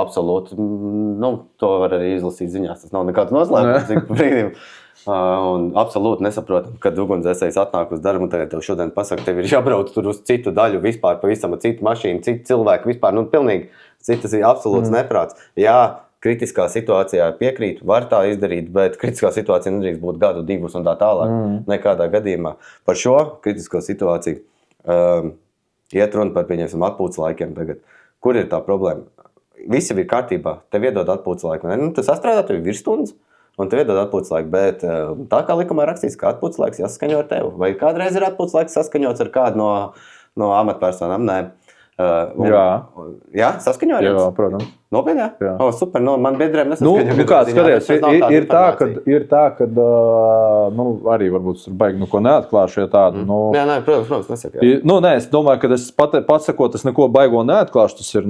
[SPEAKER 2] Absolūti. To var arī izlasīt ziņās. Tas nav nekāds noslēpums, cik brīdim. Un absolūti nesaprotam, kad ugunsdzēsējs atnāk uz darbu un tagad tev šodien pasaka, tev ir jābrauc tur uz citu daļu vispār, pavisam citu mašīnu, citu cilvēku vispār. Pilnīgi citas ir absolūts neprāts. Jā, kritiskā situācijā piekrītu, var tā izdarīt, bet kritiskā situācija nedrīkst būt gadu, 2 un tā tālāk. Nekādā gadījumā. Par šo kritisko situāciju iet runa par, pieņemsim, atpūtas laikiem tagad. Kur ir tā problēma? Visi ir kārtībā, tev iedod atpūtas laiku. Tu sastrādā, tev ir virsstundas, un tev iedod atpūtas laiku, bet tā kā likumā rakstīts, ka atpūtas laiks jāsaskaņo ar tevi. Vai kādreiz ir atpūtas laiks saskaņots ar kādu no amatpersonām? Nē. Jā, saskaņo ar jums?
[SPEAKER 1] Jā, protams.
[SPEAKER 2] Nopietni, jā? Super, man biedriem nesaskaņo.
[SPEAKER 1] Kāds skaties, ir tā, kad arī varbūt tur baigi, ko neatklāšu, ja tādu.
[SPEAKER 2] Jā, protams, nesaka.
[SPEAKER 1] Nē, es domāju, ka es pats sakot, es neko baigo neatklāšu, tas ir,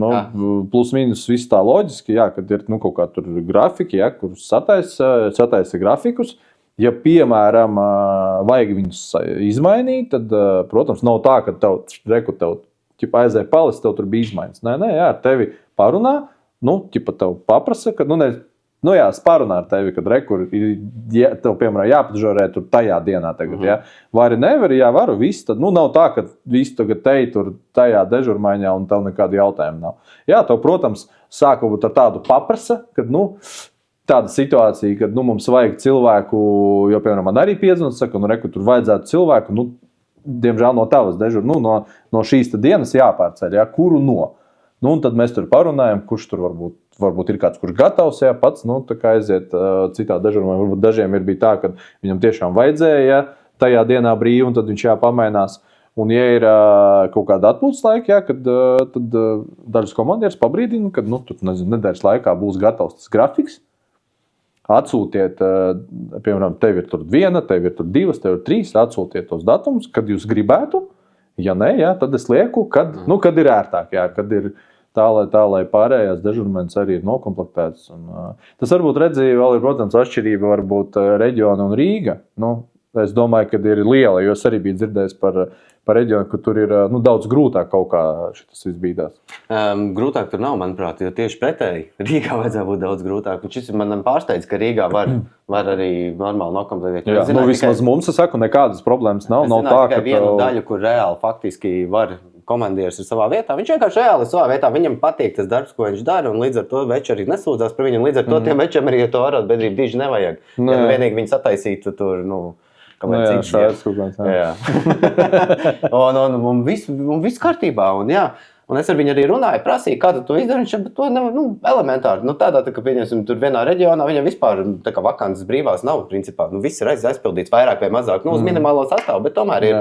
[SPEAKER 1] plus mīnus viss tā loģiski, jā, kad ir, kaut kā tur grafiki, jā, kur sataisa grafikus. Ja, piemēram, vajag viņus izmainīt, tad, protams, nav tā, ka tev aizēja palis, tev tur bija izmaiņas. Nē, jā, ar tevi parunā, tev paprasa, ka, es parunā ar tevi, kad tev, piemēram, jāpadžorē tur tajā dienā tagad, jā. Vai arī nevar, jā, varu, viss, tad, nav tā, ka viss tagad tur tajā dežurmaiņā un tev nekādu jautājumu nav. Jā, tev, protams, sākot ar tādu paprasa, kad, tāda situācija, kad, mums vajag cilvēku, jo, piemēram, man arī piedzvans, saka, tur vajadzētu cilvēku, diemžēl no tavas dežur, no šīs dienas jāpārceļ, jā, kuru no. Un tad mēs tur parunājam, kurš tur varbūt ir kāds, kurš gatavs, jā, pats, tā kā aiziet citā dežurumā. Varbūt dažiem ir bija tā, ka viņam tiešām vajadzēja, jā, tajā dienā brīvi, un tad viņš jāpamainās. Un ja ir kaut kāda atpūtas laika, jā, tad dažas komandieris pabrīdina, kad, nedēļas laikā būs gatavs tas grafiks. Atsūtiet, piemēram, tev ir tur 1, tev ir tur 2, tev ir 3, atsūtiet tos datumus, kad jūs gribētu. Ja nē, jā, tad es lieku, kad ir ērtāk, jā, kad ir tā, lai pārējās dežurmens arī ir nokomplektēts. Tas varbūt redzēja, vēl ir, protams, atšķirība varbūt reģiona un Rīga. Es domāju, ka ir liela, jo es arī biju dzirdējis par reģionu, ka tur ir daudz grūtāk kaut kā šitas viss bīdās.
[SPEAKER 2] Grūtāk tur nav, manuprāt, jo tieši pretēji Rīgā vajadzētu būt daudz grūtāk. Un šis man pārsteidz, ka Rīgā var arī normāli nokomplektēt.
[SPEAKER 1] Jā, vismaz mums, es saku, nekādas problēmas nav.
[SPEAKER 2] Es zināju tikai vienu daļu, kur reāli faktiski var komandieris ir savā vietā. Viņš vienkārši reāli ir savā vietā. Viņam patīk tas darbs, ko viņš dara, un līdz ar to veči arī nesūdzās par viņu. Līdz ar to tiem večiem arī to arotbiedrību diži nevajag. Ja vienīgi viņi sataisītu tur, un viss kārtībā. Un es ar viņu arī runāju, prasīju, kā tu to izdari. Viņš to elementāri. Tādā, ka pieņemsim, tur vienā reģionā viņam vispār vakances brīvās nav, principā. Viss ir aizpildīts vairāk vai mazāk, uz minimālo sastāvu, bet tomēr ir,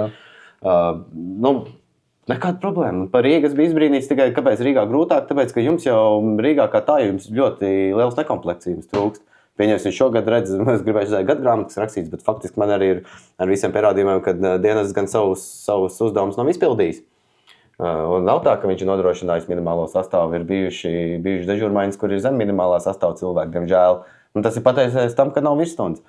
[SPEAKER 2] nekāda problēma. Par Rīgas bija izbrīnīts tikai, kāpēc Rīgā grūtāk, tāpēc, ka jums jau Rīgā kā tā jums ļoti liels nekomplekcības trūkst. Pieņemsim, šogad es gribēju zināt gadgrāmatas rakstīts, bet faktiski man arī ir ar visiem pierādījumiem, ka dienas gan savus uzdevumus nav izpildījis. Un nav tā, ka viņš ir nodrošinājis minimālo sastāvu. Ir bijuši dežurmaiņas, kur ir zem minimālā sastāva cilvēki, diemžēl. Un tas ir pateicoties tam, ka nav virsstundas.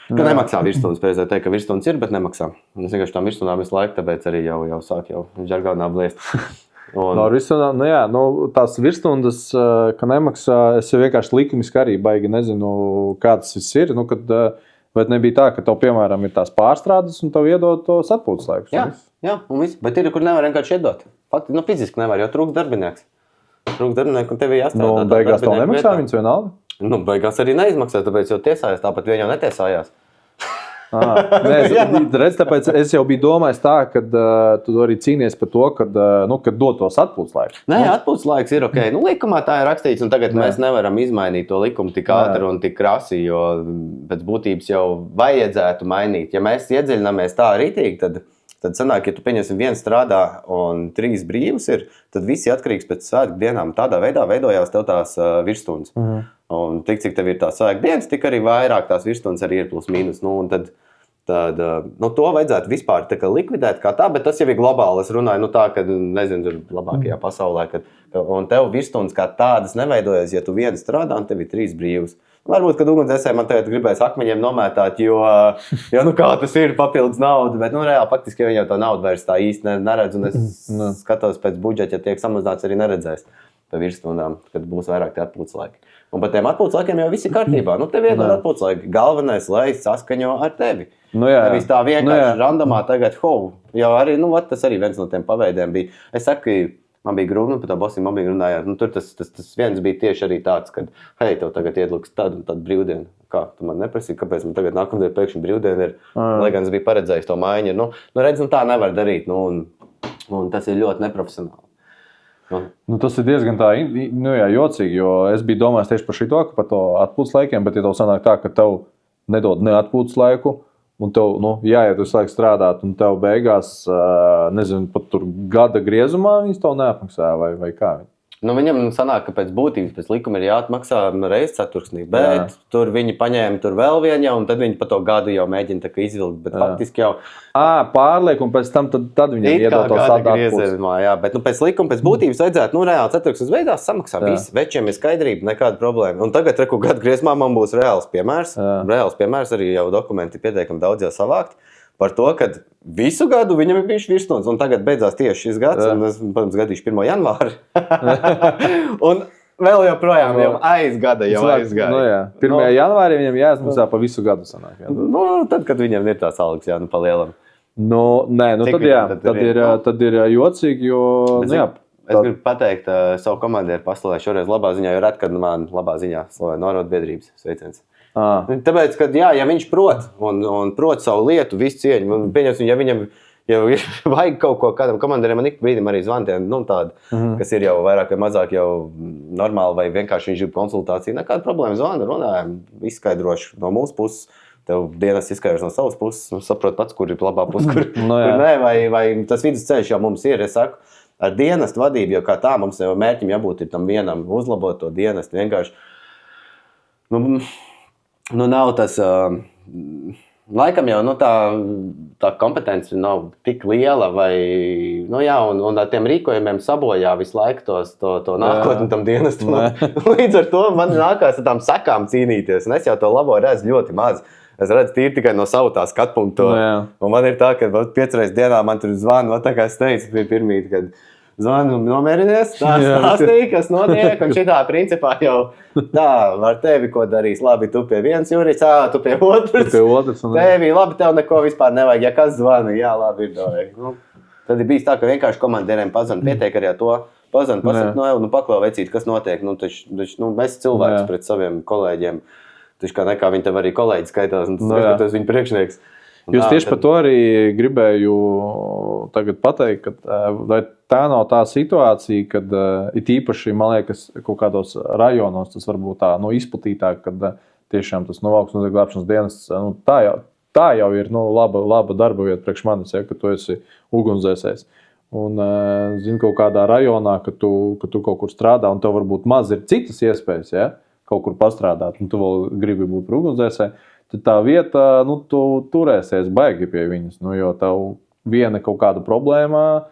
[SPEAKER 2] Ka nemaksā virsstundas, pēcēji teikt, ka virsstundas ir, bet nemaksā. Es vienkārši tām virsstunām visu laiku, tāpēc arī jau sāk žargonā blēst.
[SPEAKER 1] Tās virsstundas, ka nemaksā, es jau vienkārši likumiski arī baigi nezinu, kāds viss ir. Bet nebija tā, ka tev, piemēram, ir tās pārstrādes un tev iedod tos atpūtas laikus.
[SPEAKER 2] Jā, un viss. Bet ir, kur nevar vienkārši iedot. Fakti, fiziski nevar, jo trūkst darbinieks. Trūkst darbinieks, un tev ir jāstrādā.
[SPEAKER 1] Beigās tev nemaksā viņus vienalga?
[SPEAKER 2] Beigās arī neizmaksā, tāpēc jau tiesājās, tāpat viņi jau netiesājās.
[SPEAKER 1] Tāpēc es jau biju domājis tā, ka tu arī cīnies par to, kad dod tos atpūtas laikus.
[SPEAKER 2] Nē, atpūtas laiks ir ok. Likumā tā ir rakstīts, un tagad mēs nevaram izmainīt to likumu tik ātri un tik krasi, jo pēc būtības jau vajadzētu mainīt. Ja mēs iedziļināmies tā rītīgi, tad tad sanāk, ja tu pieņemsim viens strādā un 3 brīvs ir, tad visi atkarīgs pēc svētku dienām. Tādā veidā veidojās tev tās virsstundas. Un tik, cik tev ir tās svētku dienas, tik arī vairāk tās virsstundas arī ir plus mīnus. Nu, un tad to vajadzētu vispār tā kā likvidēt kā tā, bet tas jau ir globāli. Es runāju, nu tā, ka, nezinu, tur labākajā pasaulē, un tev virsstundas kā tādas neveidojas, ja tu viens strādā un tev ir 3 brīvs. Varbūt, kad ugunsdzēsēji man tagad gribēs akmeņiem nomētāt, jo nu kā tas ir papildus nauda, bet, nu, reāli faktiski viņi jau to naudu vairs tā īsti neredz, un es skatos pēc budžeta, ja tiek samazināts, arī neredzēs pa virsstundām, kad būs vairāk tie atpūtas laiki. Un par tiem atpūtas laikiem jau viss ir kārtībā. Nu, tev iedod atpūtas laiki. Galvenais, lai saskaņo ar tevi. Nevis tā vienkārši randomā tagad, jau arī, nu, tas arī viens no tiem paveidiem bija. Es saku, man bija grūti, par tā Bosiju man bija runājāt. Nu, tur tas viens bija tieši arī tāds, kad, hei, tev tagad iedluks tad un tad brīvdienu. Kā? Tu man neprasīji, kāpēc man tagad nākamdien pēkšņi brīvdienu ir, lai gan es biju paredzējis to mājiņu. Nu, redz, tā nevar darīt, un tas ir ļoti neprofesionāli.
[SPEAKER 1] Nu, tas ir diezgan tā, jocīgi, jo es biju domājis tieši par šito, par to atpūtas laikiem, bet ja tev sanāk tā, ka tev nedod ne atpūtas laiku, un tev, jāiet uz laiku strādāt, un tev beigās, nezinu, pat tur gada griezumā viņas tev neapmaksā, vai kā viņi?
[SPEAKER 2] Nu, viņam sanāk, ka pēc būtības, pēc likuma ir jāatmaksā reiz ceturksnī, bet tur viņi paņēma tur vēl vienu, un tad viņi pa to gadu jau mēģina tā kā izvilkt, bet faktiski jau...
[SPEAKER 1] Pārliek, un pēc tam tad viņam iedod to sādu atpūtas.
[SPEAKER 2] Jā, bet pēc likuma, pēc būtības vajadzētu, reāli ceturksnes veidās samaksā visi, večiem ir skaidrība, nekāda problēma. Un tagad, reku gadu griezumā man būs reāls piemērs, arī jau dokumenti pietiekami daudz jau savākt. Par to, ka visu gadu viņam ir bijuši virsstundas, un tagad beidzās tieši šis gads, un es, protams, gadīšu 1. janvāri. Un vēl joprojām jau aizgada.
[SPEAKER 1] 1. janvārī viņam jāizmaksā pa visu gadu sanāk.
[SPEAKER 2] Nu, tad, kad viņam ir tās algas, pa lielam.
[SPEAKER 1] Tad ir jocīgi, jo...
[SPEAKER 2] Es gribu pateikt savu komandieru paslavēju šoreiz labā ziņā, jo ret, kad man labā ziņā slavē no arotbiedrības sveiciens. Tāpēc, ka ja viņš prot un prot savu lietu, visu cieņu, un pieņemsim, ja viņam jau vajag kaut ko kādam komandierim, man ik brīdim arī zvantiem, tādi, kas ir jau vairāk vai mazāk jau normāli, vai vienkārši viņš grib konsultāciju, nekāda problēma zvana, runājam, izskaidrošu no mūsu puses, tev dienas izskaidros no savas puses, saprot pats, kur ir labā puse, kur nē, vai tas vidusceļš jau mums ir, es saku, ar dienestu vadību, jo kā tā mums jau mērķim jābūt ir tam vienam uzlabot to dienestu, vienkārši, nav tas, laikam jau tā kompetence nav tik liela, vai, un ar tiem rīkojumiem sabojā visu laiku to nākotni tam dienestam. Līdz ar to man nākās ar tām sekām cīnīties, un es jau to labo redzu ļoti maz. Es redzu tīri tikai no savu tā skatpunktu. Un man ir tā, ka 5 reizes dienā man tur zvana, tā kā es teicu, bija pirmīt, kad zvanu nomierinies, stāstīja, kas notiek, un šitā principā jau tā, ar tevi ko darīs. Labi, tu pie viens jūris, tu pie otrs. Tevi, labi, tev neko vispār nevajag, ja kas zvana, jā, labi, ir dovīgi. Tad ir bijis tā, ka vienkārši komandieriem pazvan, pietiek arī ar to, pazvan, paklau vecīt, kas notiek. Mēs cilvēkus pret saviem kolēģiem, taču kā nekā viņi tev arī kolēģi skaitās, un tas viņu priekšnieks.
[SPEAKER 1] Jūs tieši par to arī gribēju tagad pateikt, ka tā nav tā situācija, kad it īpaši, man liekas, kaut kādos rajonos tas varbūt tā izplatītāk, kad tiešām tas valsts glābšanas dienas, tā jau ir laba darba vieta priekš manis, ja, ka tu esi ugunsdzēsējs. Un, zini, kaut kādā rajonā, ka tu kaut kur strādā, un tev varbūt maz ir citas iespējas, ja, kaut kur pastrādāt, un tu vēl gribi būt par ugunsdzēsēju, tad tā vieta, tu turēsies baigi pie viņas, jo tev viena kaut kāda problēma,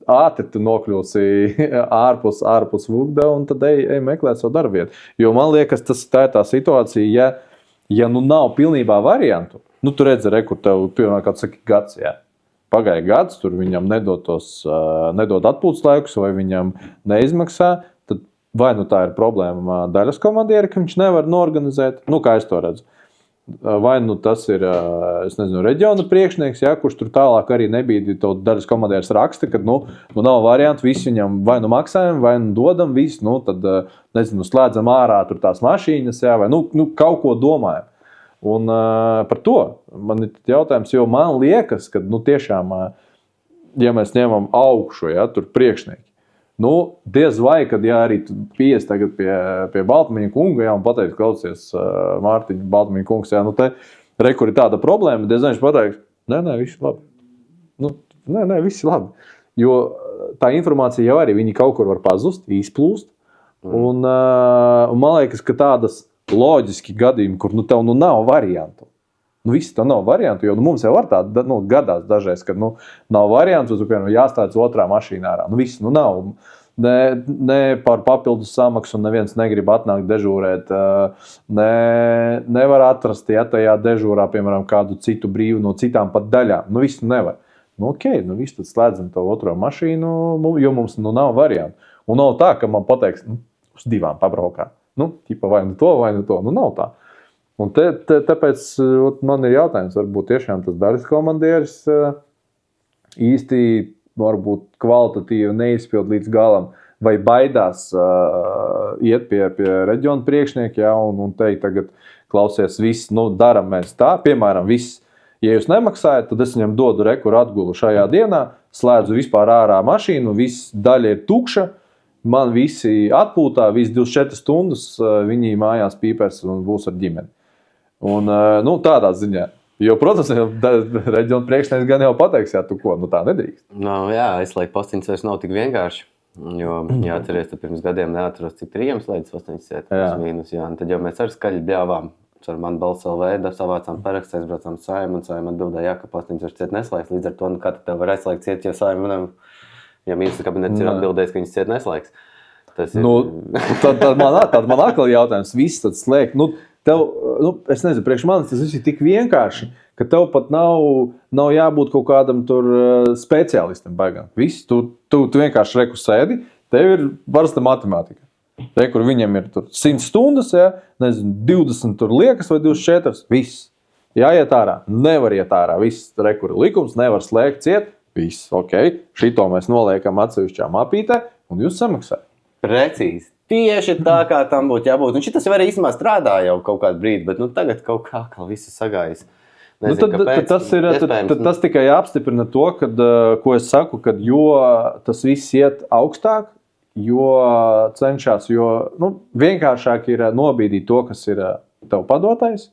[SPEAKER 1] ātri tu nokļūsi ārpus vugda, un tad ej meklēt savu darbu vietu. Jo man liekas, tā ir tā situācija, ja nav pilnībā variantu, tu redzi, kur tev, piemēram, kā tu saki, gads, jā. Pagāja gads, tur viņam nedod atpūtas laikus, vai viņam neizmaksā, tad vai tā ir problēma daļas komandieri, ka viņš nevar norganizēt, kā es to redzu. Vai tas ir, es nezinu, reģiona priekšnieks, ja, kurš tur tālāk arī nebija, to daļas komandieris raksta, kad, nav variantu, visi viņam vai maksājam, vai dodam visu, tad, nezinu, slēdzam ārā tur tās mašīnas, ja, vai, kaut ko domājam. Un par to man ir jautājums, jo man liekas, ka, tiešām, ja mēs ņemam augšu, ja, tur priekšnieki, diez vai, kad arī tu pies tagad pie Baltmiņa kunga, un pateiks, klausies, Mārtiņa, Baltmiņa kungs, te rekur ir tāda problēma, diez vai viņš pateiks, nē, viss labi. nē, viss ir labi. Jo tā informācija jau arī viņi kaut kur var pazust, izplūst. Un man liekas, ka tādas loģiski gadījumi, kur tev nav variantu. Viss tā nav variantu, jo mums jau var tāda gadās dažreiz, kad nav variantu, piemēram, jāstājas otrā mašīnā ārā. Viss nav. Ne par papildus samaksu, un neviens negrib atnākt dežūrēt. Nevar atrast, ja tajā dežūrā, piemēram, kādu citu brīvu no citām pat daļām. Viss nevar. Viss tad slēdzam to otro mašīnu, jo mums nav variantu. Un nav tā, ka man pateiks, uz divām pabraukā. Vai to. Nav tā. Un tāpēc man ir jautājums, varbūt tiešām tas daļas komandieris īsti varbūt kvalitatīvi neizpild līdz galam, vai baidās iet pie reģiona priekšnieka, un teikt tagad, klausies, viss, daram mēs tā, piemēram, viss. Ja jūs nemaksājat, tad es viņam dodu rekur atgulu šajā dienā, slēdzu vispār ārā mašīnu, viss daļa ir tukša, man visi atpūtā, visi 24 stundas, viņi mājās pīpēs un būs ar ģimeni. Un, tādā ziņā. Jo, protams, reģiona priekšnieks gan jau pateiks, tu ko, tā nedrīkst.
[SPEAKER 2] Aizslēgt postiņus vairs nav tik vienkārši. Jo, jāatceries, tad pirms gadiem neatceros, cik 3 slēdzas postiņus iet. Un tad jau mēs ar skaļi bļāvām. Ar mani balsu LV savācām parakstu, aizbraucām Saimu, un Saima atbildēja, ka postiņus vairs ciet neslēgs. Līdz ar to, kā tev var aizslēgt ciet, ja Saima, ja ministra kabinets ir atbildējis, ka viņas ciet neslēgs. Tas ir...
[SPEAKER 1] tad man atkal jautājums, viss tad slēgt. Tev, es nezinu, priekš manis tas viss ir tik vienkārši, ka tev pat nav jābūt kaut kādam tur speciālistam baigam. Viss, tu vienkārši reku sēdi, tev ir parasta matemātika. Kur viņam ir 100 stundas, 20 tur liekas vai 24, viss. Jāiet ārā, nevar iet ārā, viss, kur ir likums, nevar slēgt ciet, viss, ok. Šito mēs noliekam atsevišķā mapītē un jūs samaksājat.
[SPEAKER 2] Precīzi. Tieši tā, kā tam būtu jābūt. Un šitas jau arī īstenībā strādā jau kaut kādu brīdi, bet tagad kaut kā viss ir sagājis.
[SPEAKER 1] Tas tikai apstiprina to, ko es saku, kad jo tas viss iet augstāk, jo cenšas, vienkāršāk ir nobīdīt to, kas ir tev padotais,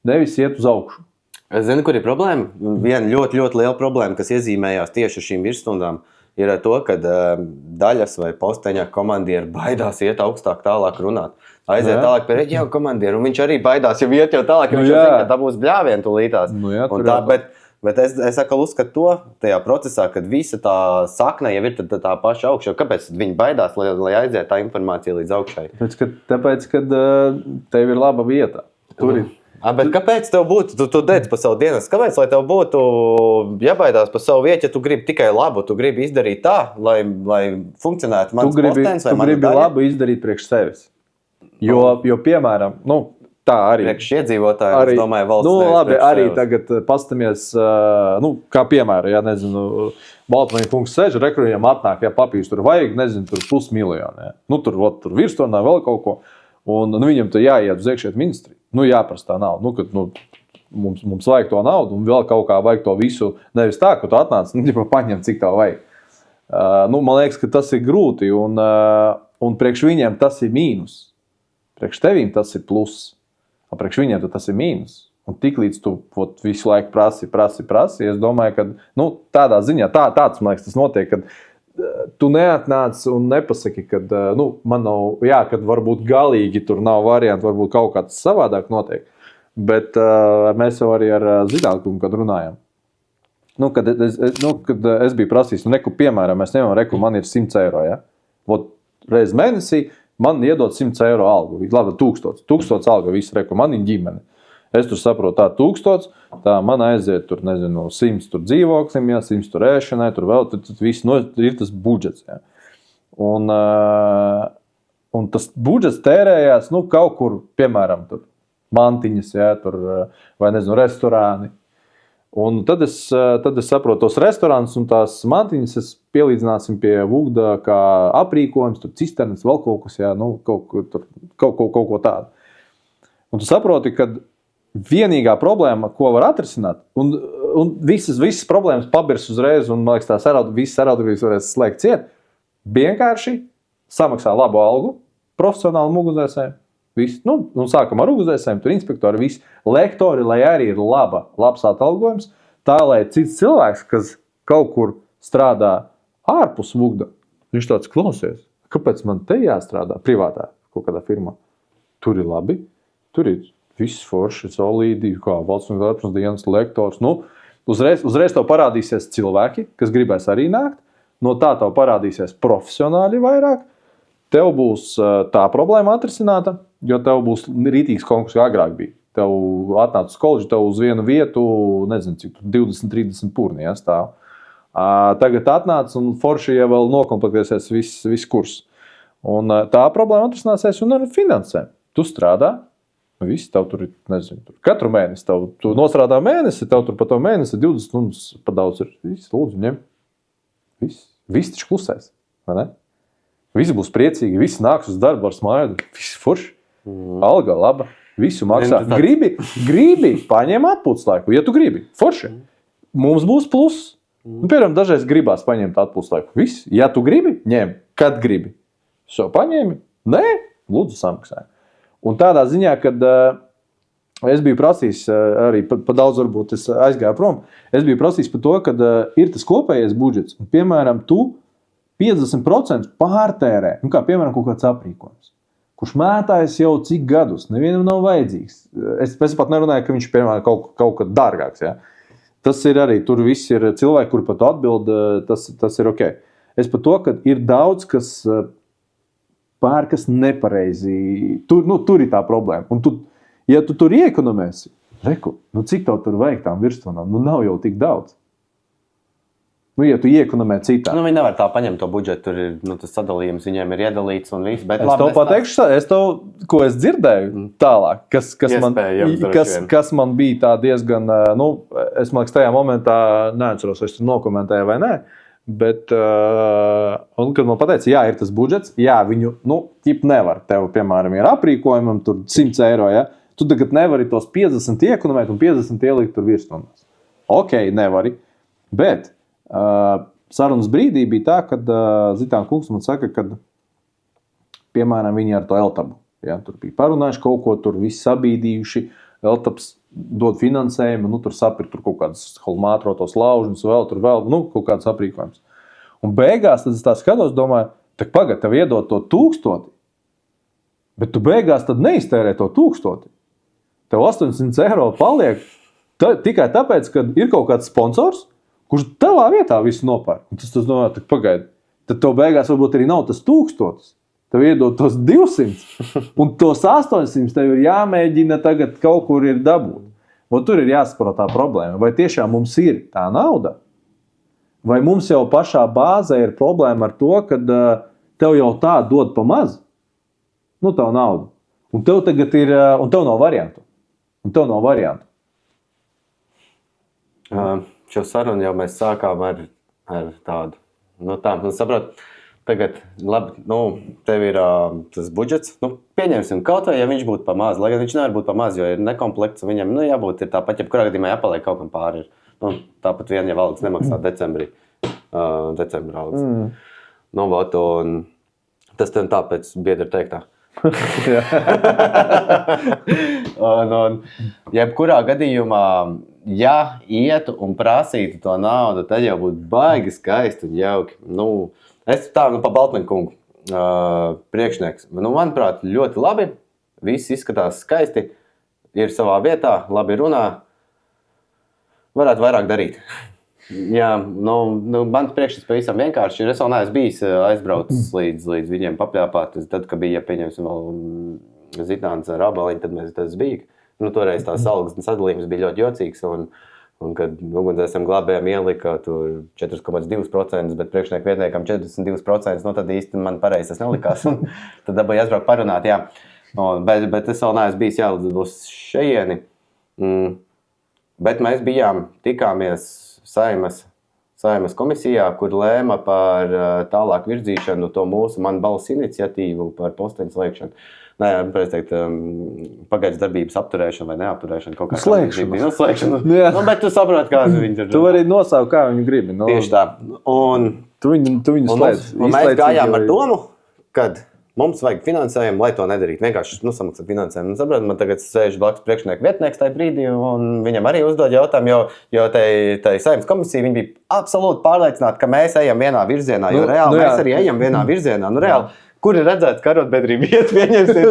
[SPEAKER 1] nevis iet uz augšu.
[SPEAKER 2] Es zinu, kur ir problēma. Viena ļoti, ļoti liela problēma, kas iezīmējās tieši ar šīm virsstundām, ir to, ka daļas vai posteņā komandieri baidās iet augstāk, tālāk runāt. Aiziet tālāk pie reģiona komandieru, un viņš arī baidās jau iet jau tālāk, jo viņš jau zina, ka tā būs bļāvienu tūlītās. Bet es atkal uzskatu to tajā procesā, kad visa tā sakne jau ir tā paša augšā. Kāpēc viņi baidās, lai aiziet tā informācija līdz augšai?
[SPEAKER 1] Tāpēc, kad tev ir laba vieta. Tur ir.
[SPEAKER 2] Bet kāpēc tev būtu, tu dedz pa savu dienas, kāpēc, lai tev būtu jābaidās pa savu vietu, ja tu gribi tikai labu, tu gribi izdarīt tā, lai funkcionētu mans postens vai mana daļa? Tu gribi
[SPEAKER 1] labu izdarīt priekš sevis. Jo piemēram, tā arī.
[SPEAKER 2] Priekš iedzīvotāji, es domāju, valsts
[SPEAKER 1] labi, arī sevis. Tagad pastamies, kā piemēram, Baltmaņa kungs sēž, viņam atnāk, papīrs tur vajag, tur 500 000. Tur virstonā vēl kaut ko. Un viņam tur jāiet uz iekšēt ministri. Jāprasa tā naudu. Kad mums vajag to naudu un vēl kaut kā vajag to visu. Nevis tā, ka tu atnāc, paņem, cik tev vajag. Man liekas, ka tas ir grūti un priekš viņiem tas ir mīnus. Priekš tevīm tas ir pluss. Priekš viņiem tas ir mīnus. Un tik līdz tu visu laiku prasi, es domāju, ka tādā ziņā, tāds, man liekas, tas notiek, kad tu neatnāc un nepasaki, kad man nav, kad varbūt galīgi tur nav varianti, varbūt kaut kāds savādāk notiek. Bet mēs jau arī ar Zidānkungu, kad runājam. Kad es biju prasījis, piemēram, mēs ņemam, man ir 100 eiro, ja? Reiz mēnesī man iedod 100 eiro algu, labi, 1000 alga, visu man ir ģimene. Es tur saprotu, tā 1000, tā man aiziet tur, 100 tur dzīvoklim, 100 tur ēšanai, tur vēl, tur viss ir tas budžets. Ja. Un tas budžets tērējās, kaut kur, piemēram, tur mantiņas, ja, tur, vai restorāni. Un tad es saprotu tos restorānus un tās mantiņas, es pielīdzināsim pie vugda kā aprīkojums, tur cisternes, vēl kaut kas, ja, kaut ko tādu. Un tu saproti, ka vienīgā problēma, ko var atrisināt, un visas problēmas pabirs uzreiz, un, man liekas, tās visas araudurības varēs slēgt ciet, vienkārši samaksā labu algu, profesionālu ugunsdzēsēju, viss, un sākam ar ugunsdzēsējiem, tur inspektori, visi lektori, lai arī ir labs atalgojums, tā, lai cits cilvēks, kas kaut kur strādā ārpus Vugda, viņš tāds klausies, kāpēc man te jāstrādā privātā kaut kādā firmā? Tur ir labi, tur ir viss forši, solīdi, kā valsts un darbs dienas lektors. Nu, uzreiz tev parādīsies cilvēki, kas gribēs arī nākt, no tā tev parādīsies profesionāļi vairāk, tev būs tā problēma atrisināta, jo tev būs rītīgs konkurss, kā agrāk bija. Tev atnāc uz koledžu, tev uz vienu vietu, nezinu, cik 20-30 purni jāstāv. Tagad atnāc un forši jau vēl nokomplektēsies viss kurs. Un tā problēma atrisināsies un ar finansēm. Tu strādā, viss tev tur ir, nezinu, katru mēnesi, tu nostrādā mēnesi, tev tur pa to mēnesi 20 stundas pa daudz ir. Viss, lūdzu, ņem. Viss taču klusēs, vai ne? Visi būs priecīgi, visi nāks uz darbu ar smaidu, viss forši, alga laba, visu maksā. Gribi, paņem atpūtslaiku, ja tu gribi, forši. Mums būs pluss. Nu, piemēram, dažreiz gribās paņemt atpūtslaiku. Viss, ja tu gribi, ņem, kad gribi. Paņēmi? Nē, lūdzu samaksāju. Un tādā ziņā, kad es biju prasījis, arī pa daudz varbūt es aizgāju prom, es biju prasījis par to, kad ir tas kopējais budžets, un, piemēram, tu 50% pārtērē, nu kā, piemēram, kaut kāds aprīkojums, kurš mētājas jau cik gadus, nevienam nav vajadzīgs. Es pat nerunāju, ka viņš, piemēram, kaut kad dārgāks, ja? Tas ir arī, tur viss ir cilvēki, kuri par to atbild, tas ir ok. Es par to, ka ir daudz, kas pērkas nepareizi. Tur ir tā problēma. Un ja tu tur iekonomēsi, reku, cik tev tur vajag tām virstonām? Nav jau tik daudz. Ja tu iekonomē citā.
[SPEAKER 2] Viņi nevar tā paņemt to budžetu, tur ir tas sadalījums, viņiem ir iedalīts un viss. Bet
[SPEAKER 1] es tev pateikšu, ko es dzirdēju tālāk, kas man bija tā diezgan, es man liekas tajā momentā, neatceros, vai es tur nokomentēju vai nē, bet, un kad man pateica, jā, ir tas budžets, jā, viņu, nevar, tev, piemēram, ir aprīkojumam, tur 100 eiro, ja, tu tagad nevari tos 50 iekonomēt un 50 ielikt tur virstonās. Ok, nevari, bet sarunas brīdī bija tā, kad Zitāna kungs man saka, kad, piemēram, viņi ar to Eltabu, ja, tur bija parunājuši kaut ko, tur visi sabīdījuši, Eltabs dod finansējumu, tur sapir tur kaut kādas holmātrotos laužņus, vēl, kaut kādas aprīkojums. Un beigās, tad es tā skatos, domāju, tak pagad, tev iedod to 1000, bet tu beigās tad neiztērē to 1000. Tev 800 eiro paliek tikai tāpēc, ka ir kaut kāds sponsors, kurš tavā vietā visu nopērk. Un tas domā, tak pagaidi, tad tev beigās varbūt arī nav tas 1000. Tev iedod tos 200, un tos 800 tev ir jāmēģina tagad kaut kur ir dabūt. Un tur ir jāsaprot tā problēma. Vai tiešām mums ir tā nauda? Vai mums jau pašā bāzē ir problēma ar to, kad tev jau tā dod pa maz? Tev naudu. Un tev tagad ir, un tev nav variantu.
[SPEAKER 2] Šo sarunu jau mēs sākām ar tādu, saprot, tagad, labi, tev ir tas budžets, pieņemsim kaut vai, ja viņš būtu pa maz, lai gan viņš nevar būt pa maz, jo ir nekomplekts, viņam, jābūt ir tāpat, ja kurā gadījumā jāpaliek kaut kam pāri ir, tāpat vien, ja valdes nemaksā decembra algas. Un tas tev tāpēc biedri teiktā. un jebkurā gadījumā, ja ietu un prasītu to naudu, tad jau būtu baigi skaisti un jauki. Es tā, pa Baltmeņa kungu priekšnieks. Manuprāt, ļoti labi. Viss izskatās skaisti. Ir savā vietā, labi runā. Varētu vairāk darīt. Jā, mans priekšnieks pavisam vienkārši ir. Es vēl neesmu bijis aizbraucis līdz viņiem papļāpāt. Tad, kad bija, pieņemsim, vēl Zitāns ar Abaliņu, tad mēs tas bija. Toreiz tās algas sadalījums bija ļoti jocīgs, un kad ugunsdzēsiem glābējiem ielika 4,2%, bet priekšnieku vietniekam 42%, tad īsti man pareizi tas nelikās. Tad dabūja aizbraukt parunāt, jā. Bet es vēl neesmu bijis jālīdz uz šejieni. Bet mēs tikāmies Saeimas komisijā, kur lēma par tālāk virzīšanu to man balss iniciatīvu par posteņu slēgšanu. Nē, teikt, pagaidas darbības apturēšana vai neapturēšana. Kaut kā slēgšana. Bet tu saproti, kāds viņi ir.
[SPEAKER 1] Tu vari nosaukt, kā viņi grib.
[SPEAKER 2] Tieši tā. Un
[SPEAKER 1] tu viņu slēdz.
[SPEAKER 2] Un mēs gājām ar domu, kad mums vajag finansējumu, lai to nedarītu. Vienkārši samaksāt finansējumu. Un sapratu, man tagad sēž blakus priekšnieku vietnieks tajā brīdī, un viņam arī uzdod jautājumu, jo tai Saeimas komisija viņi bija absolūti pārliecināti, ka mēs ejam vienā virzienā, jo reāli mēs arī ejam vienā virzienā. Reāli, kur ir redzēts, ka arotbiedrība iet pieņemsim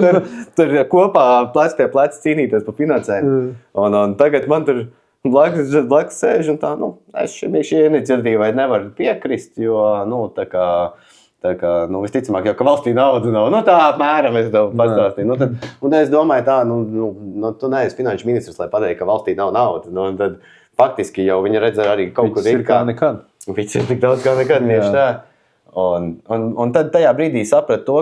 [SPEAKER 2] tur kopā plec pie pleca cīnīties par finansējumu. Un tagad man tur blakus sēž, un tā, es šī iniciatīvai nevaru piekrist, jo, tā kā, visticamāk, jau, ka valstī nauda nav. Tā apmēram es tev pastāstīju. Tad es domāju tā, tu neesi finanšu ministrs, lai pateiktu, ka valstī nav nauda. Tad faktiski jau viņi redz arī kaut kur
[SPEAKER 1] ir kā nekad.
[SPEAKER 2] Viņš ir tik daudz kā nekad, tieši tā. Un tad tajā brīdī sapratu to,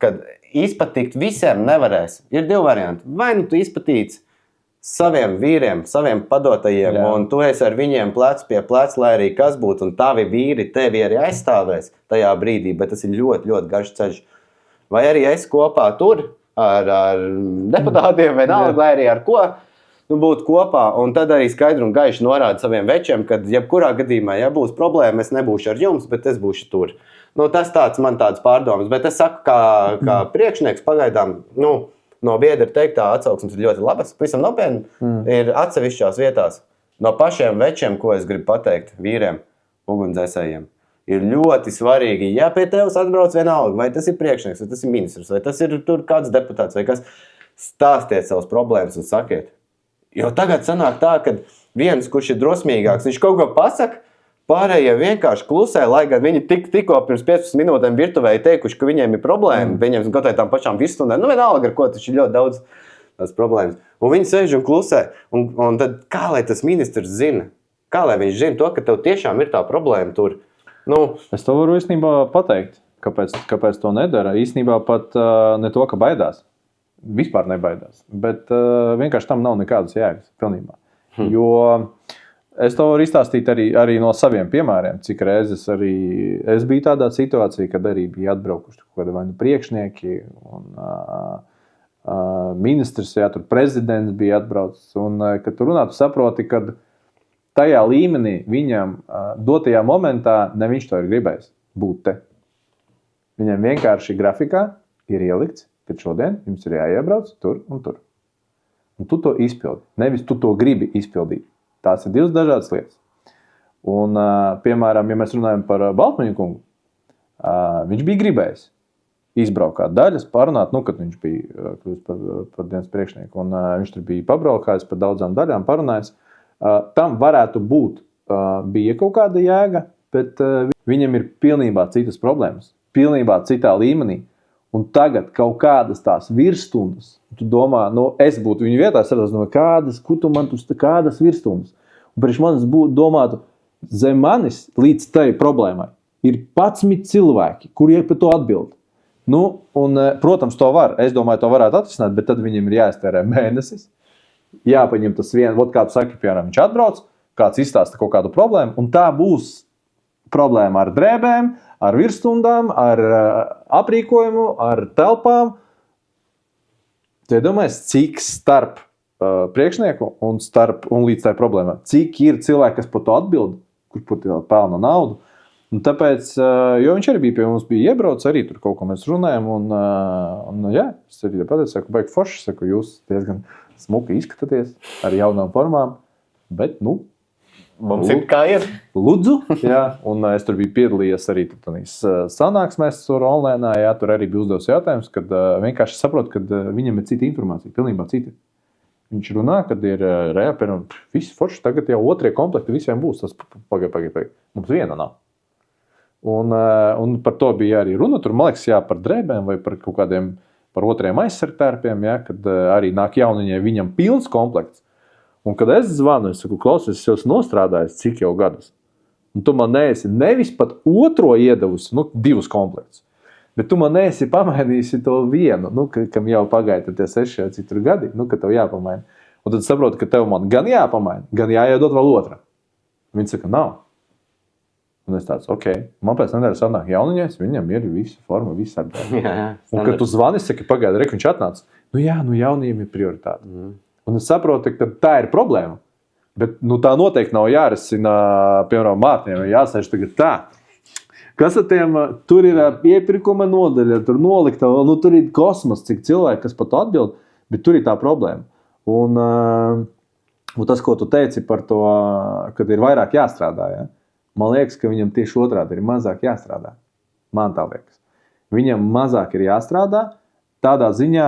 [SPEAKER 2] kad izpatikt visiem nevarēs. Ir 2 varianti. Vai tu izpatīts saviem vīriem, saviem padotajiem, un tu esi ar viņiem plec pie pleca, lai arī kas būtu, un tavi vīri tevi arī aizstāvēs tajā brīdī, bet tas ir ļoti, ļoti garš ceļš. Vai arī esi kopā tur ar deputātiem, vai nav, vai arī ar ko būt kopā, un tad arī skaidri un gaiši norāda saviem večiem, ka jebkurā gadījumā, ja būs problēma, es nebūšu ar jums, bet es būšu tur. Tas man tāds pārdomas, bet es saku, kā priekšnieks pagaidām, no biedra teiktā atsauksmes ir ļoti labas, pavisam nopietni, ir atsevišķās vietās. No pašiem večiem, ko es gribu pateikt vīriem, ugunsdzēsējiem, ir ļoti svarīgi, ja pie tevis atbrauc vienalga, vai tas ir priekšnieks, vai tas ir ministrs, vai tas ir tur kāds deputāts, vai kas, stāstiet savas problēmas un sakiet. Jo tagad sanāk tā, ka viens, kurš ir drosmīgāks, viņš kaut ko pasaka, pārējie vienkārši klusē, lai gan viņi tikko pirms 15 minūtēm virtuvēji teikuši, ka viņiem ir problēma, viņiem kaut tām pašām virsstundēm, vienalga ar ko, tas ir ļoti daudz tās problēmas. Un viņi sēž un klusē, un tad kā lai tas ministrs zina? Kā lai viņš zina to, ka tev tiešām ir tā problēma tur?
[SPEAKER 1] Es to varu īstenībā pateikt, kāpēc to nedara. Īstenībā pat ne to, ka baidās. Vispār nebaidās, bet vienkārši tam nav nekādas jēgas pilnībā. Jo es to varu izstāstīt arī no saviem piemēriem, cik reizes arī es biju tādā situācijā, kad arī bija atbraukuši kaut kādi vai priekšnieki un ministrs, tur prezidents bija atbraucis. Un, kad tu runā, tu saproti, ka tajā līmenī viņam dotajā momentā ne viņš to ir gribējis būt te. Viņam vienkārši grafikā ir ielikts, ka šodien jums ir jāiebrauc tur un tur. Un tu to izpildi. Nevis tu to gribi izpildīt. Tās ir 2 dažādas lietas. Un, piemēram, ja mēs runājam par Baltmaņu kungu, viņš bija gribējis izbraukāt daļas, parunāt, kad viņš bija kļūst par dienas priekšnieku. Un viņš tur bija pabraukājis par daudzām daļām, parunājis. Tam varētu būt, bija kaut kāda jēga, bet viņam ir pilnībā citas problēmas. Pilnībā citā līmenī. Un tagad kaut kādas tās virsstundas, tu domā, es būtu viņu vietā, es saprotu, kādas virsstundas. Un priekš manis būtu domātu, zem manis līdz tai problēmai ir 11 cilvēki, kuri par to atbild. Protams, to var. Es domāju, to varētu atrisināt, bet tad viņiem ir jāiztērē mēnesis. Jāpaņem tas kā tu saki, piemēram, viņš atbrauc, kāds izstāsta kaut kādu problēmu, un tā būs problēma ar drēbēm, ar virsstundām, ar aprīkojumu, ar telpām. Tu iedomājies, cik starp priekšnieku un līdz tai problēmai, cik ir cilvēki, kas par to atbild, kurš par to pelna naudu. Un tāpēc, jo viņš arī bija pie mums, bija iebraucis, arī tur kaut ko mēs runājam, un es arī pateicu, saku, baigi forši, saku, jūs diezgan smuki izskatāties ar jaunām formām, bet,
[SPEAKER 2] mums ir kā ir.
[SPEAKER 1] Lūdzu, jā, un es tur biju piedalījies arī sanāksmēs tur online, jā, tur arī bija uzdevis jautājums, kad vienkārši saprotu, kad viņam ir cita informācija, pilnībā cita. Viņš runā, kad ir piemēram, visi forši, tagad jau 2 komplekti visiem būs, tas pagaid. Mums viena nav. Un par to bija arī runa, tur, man liekas, jā, par drēbēm vai par kaut kādiem, par 2 aizsargtērpiem, jā, kad arī nāk jauniņai viņam pilns komplekts. Un, kad es zvanu, es saku, klausies, es jau esmu nostrādājis cik jau gadus. Un tu man neesi nevis pat 2 iedavusi, 2 komplektus, bet tu man neesi pamainījusi to vienu, kam jau pagaida tie 6 cik tur gadi, ka tev jāpamaina. Un tad saprotu, ka tev man gan jāpamaina, gan jāiedod vēl 2. Viņi saka, nav. Un es tāds, man pēc nedēļas atnāk jauniņais, viņam ir visa forma, visa apdēļ. Un, kad tu zvani, saki, pagaida, viņš atnāc. Jaunajiem ir prioritāte. Un es saprotu, ka tā ir problēma. Bet tā noteikti nav jārisina, piemēram, mātniem. Jāsēž tagad tā. Kas ar tiem, tur ir iepirkuma nodaļa, tur nolikta, tur ir kosmos, cik cilvēki, kas pat atbild, bet tur ir tā problēma. Un tas, ko tu teici par to, kad ir vairāk jāstrādā, ja? Man liekas, ka viņam tieši otrādi ir mazāk jāstrādā. Man tā liekas. Viņam mazāk ir jāstrādā, tādā ziņā,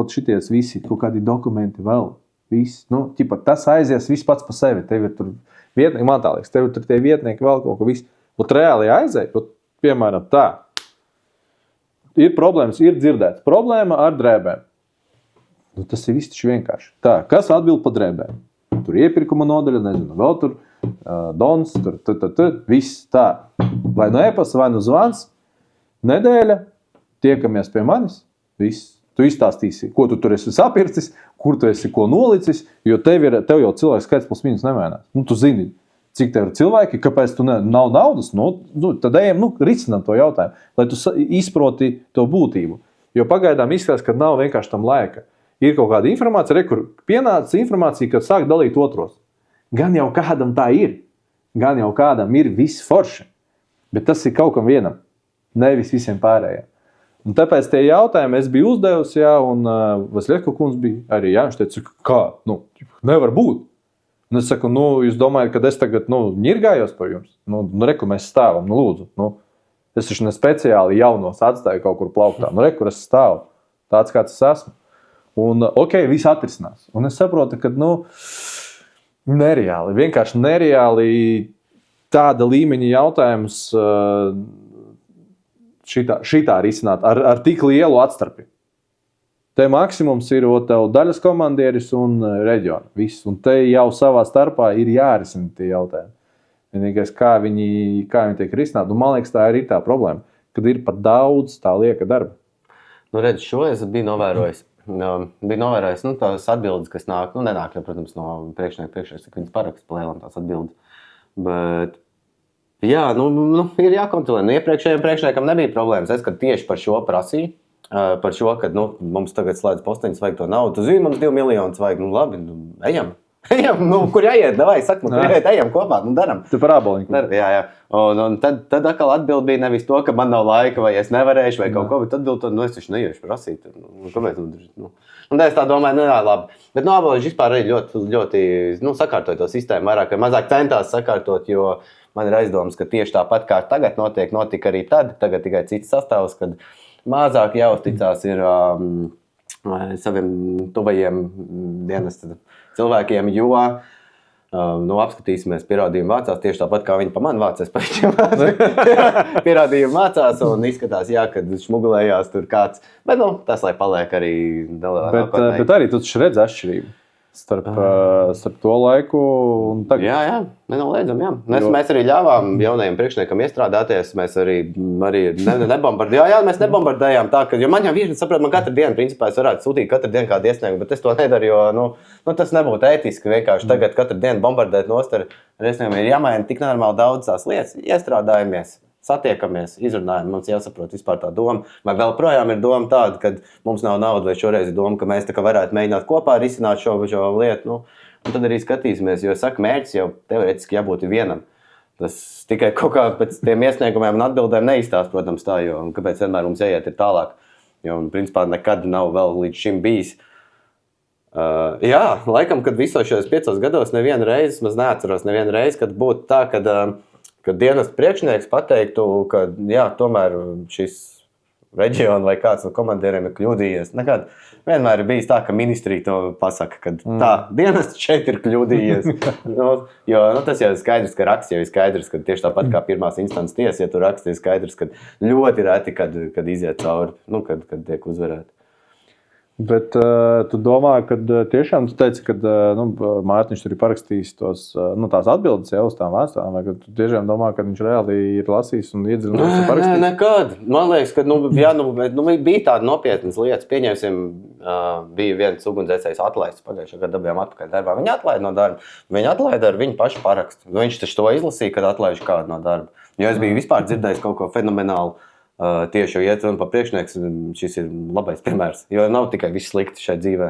[SPEAKER 1] šities visi, kaut kādi dokumenti vēl, viss, tas aizies viss pats pa sevi. Tev ir tur vietnieki, man tā liekas, tev ir tur tie vietnieki vēl kaut ko visu. Reāli aiziet, piemēram, tā. Ir problēmas, ir dzirdēts. Problēma ar drēbēm. Tas ir viss vienkārši. Tā, kas atbild par drēbēm? Tur iepirkuma nodaļa, nezinu, vēl tur dons, tur, viss tā. Vai no e-pasta, vai no zvans, nedēļa, tiekamies pie manis, viss. Tu izstāstīsi, ko tu tur esi sapircis, kur tu esi ko nolicis, jo tev jau cilvēks skaits plus mīnus nemainās. Tu zini, cik tev ir cilvēki, kāpēc tu nav naudas, tad ejam, risinām to jautājumu, lai tu izproti to būtību. Jo pagaidām izskatās, ka nav vienkārši tam laika. Ir kaut kāda informācija, kur pienāca informācija, kad sāk dalīt otros. Gan jau kādam tā ir. Gan jau kādam ir viss forši. Bet tas ir kaut kam vienam. Nevis visiem pārējiem. Un tāpēc tie jautājumi es biju uzdevusi, un Vasļevska kungs bija arī, viņš teica, kā? Nevar būt. Un es saku, jūs domājat, ka es tagad, ņirgājos par jums? Reku, mēs stāvam, lūdzu. Es taču ne speciāli jaunos atstāju kaut kur plauktā. Reku, es stāvu. Tāds, kāds es esmu. Un, viss atrisinās. Un es saprotu, ka, nereāli, vienkārši nereāli tāda līmeņa jautājums šitā risināt ar tik lielu atstarpi. Te maksimums ir tev daļas komandieris un reģiona. Viss. Un te jau savā starpā ir jārisina tie jautājumi. Vienīgais, kā viņi tiek risināt. Un man liekas, tā ir tā problēma, kad ir pat daudz tā lieka darba.
[SPEAKER 2] Redz, šo es biju novērojis. Tās atbildes, kas nāk, nenāk, protams, no priekšnieka, cik viņas paraksta palielam tās atbildes. Bet, jā, ir jākontrolē. Iepriekšējiem priekšniekam nebija problēmas. Es, kad tieši par šo prasīju, par šo, kad mums tagad slēdz posteņus, vajag to naudu. Tu zini, mums 2 miljonus vajag, labi, ejam. Ejam, kur jāiet, davai, saka, kur jāiet, ejam kopā, daram.
[SPEAKER 1] Tu par āboliņu.
[SPEAKER 2] Jā. Un tad atkal atbild bija nevis to, ka man nav laika, vai es nevarēšu, vai kaut ko, bet atbild to, es taču neiešu prasīt. Kāpēc? Un es tā domāju, labi. Bet āboliņš vispār arī ļoti sakārtoja to sistēmu, vairāk vai mazāk centās sakārtot, jo man ir aizdomas, ka tieši tāpat kā tagad notika arī tagad tikai cits sastāvs, kad mazāk jāuzticās ir saviem tuvajiem dienesta cilvēkiem, jo apskatīsimies, pierādījumi vācās tieši tāpat, kā viņi pa mani vācās. Pierādījumi vācās un izskatās, kad šmugulējās tur kāds. Bet tas, lai paliek arī nākotnē.
[SPEAKER 1] Bet arī tu taču redzi atšķirību starp to laiku un tagad.
[SPEAKER 2] Jā, nenoliedzam, jā. Mēs arī ļāvām jaunajiem priekšniekam iestrādāties, mēs arī nebombardējām. Jā, mēs nebombardējām tā, jo man jau vīri saprot, man katru dienu, principā, es varētu sūtīt katru dienu kādu iesniegumu, bet es to nedaru, jo tas nebūtu ētiski vienkārši tagad katru dienu bombardēt nost ar iesniegumiem. Ir jāmaina tik nenormāli daudz tās lietas, iestrādājamies. Satiekamies, izrunājam, mums jāsaprot vispār tā doma. Vai vēl projām ir doma tāda, ka mums nav nauda, vai šoreiz ir doma, ka mēs tā kā varētu mēģināt kopā risināt šo lietu. Un tad arī skatīsimies, jo saka, mērķis jau teorētiski jābūt vienam. Tas tikai kaut kā pēc tiem iesniegumiem un atbildēm neizstās, protams, tā, jo kāpēc vienmēr mums jāiet ir tālāk. Jo, principā, nekad nav vēl līdz šim bijis. Jā, laikam, kad visos šajos 5 gados nevienu reizi, es neatceros nevienu reizi, kad būtu tā, kad dienesta priekšnieks pateiktu, ka jā, tomēr šis reģions vai kāds no komandieriem ir kļūdījies. Nekad. Vienmēr ir bijis tā, ka ministrija to pasaka, ka tā, dienests šeit ir kļūdījies. Jo tas jau ir skaidrs, ka raksts jau ir skaidrs, ka tieši tāpat kā pirmās instances tiesa, ja tu raksti, ir skaidrs, ka ļoti reti, kad iziet cauri, kad tiek uzvarēti.
[SPEAKER 1] Bet tu domā, ka tiešām tu teici, ka Mārtiņš tur ir parakstījis tās atbildes jau uz tām vēstulēm, vai ka tu tiešām domā, ka viņš reāli ir lasījis un iedziļinājis un parakstījis?
[SPEAKER 2] Nē, nekad. Man liekas, ka bija tāda nopietnas lietas. Pieņemsim, bija viens ugunsdzēsējs atlaists pagājušajā gadā, dabījām atpakaļ darbā. Viņi atlaida no darba. Viņi atlaida ar viņu pašu parakstu. Viņš taču to izlasīja, kad atlaiž kādu no darba. Jo es biju vispār dzirdējis kaut ko fenomenālu. Tieši jau iet runa par priekšnieks, šis ir labais piemērs, jo nav tikai viss slikti šai dzīvē.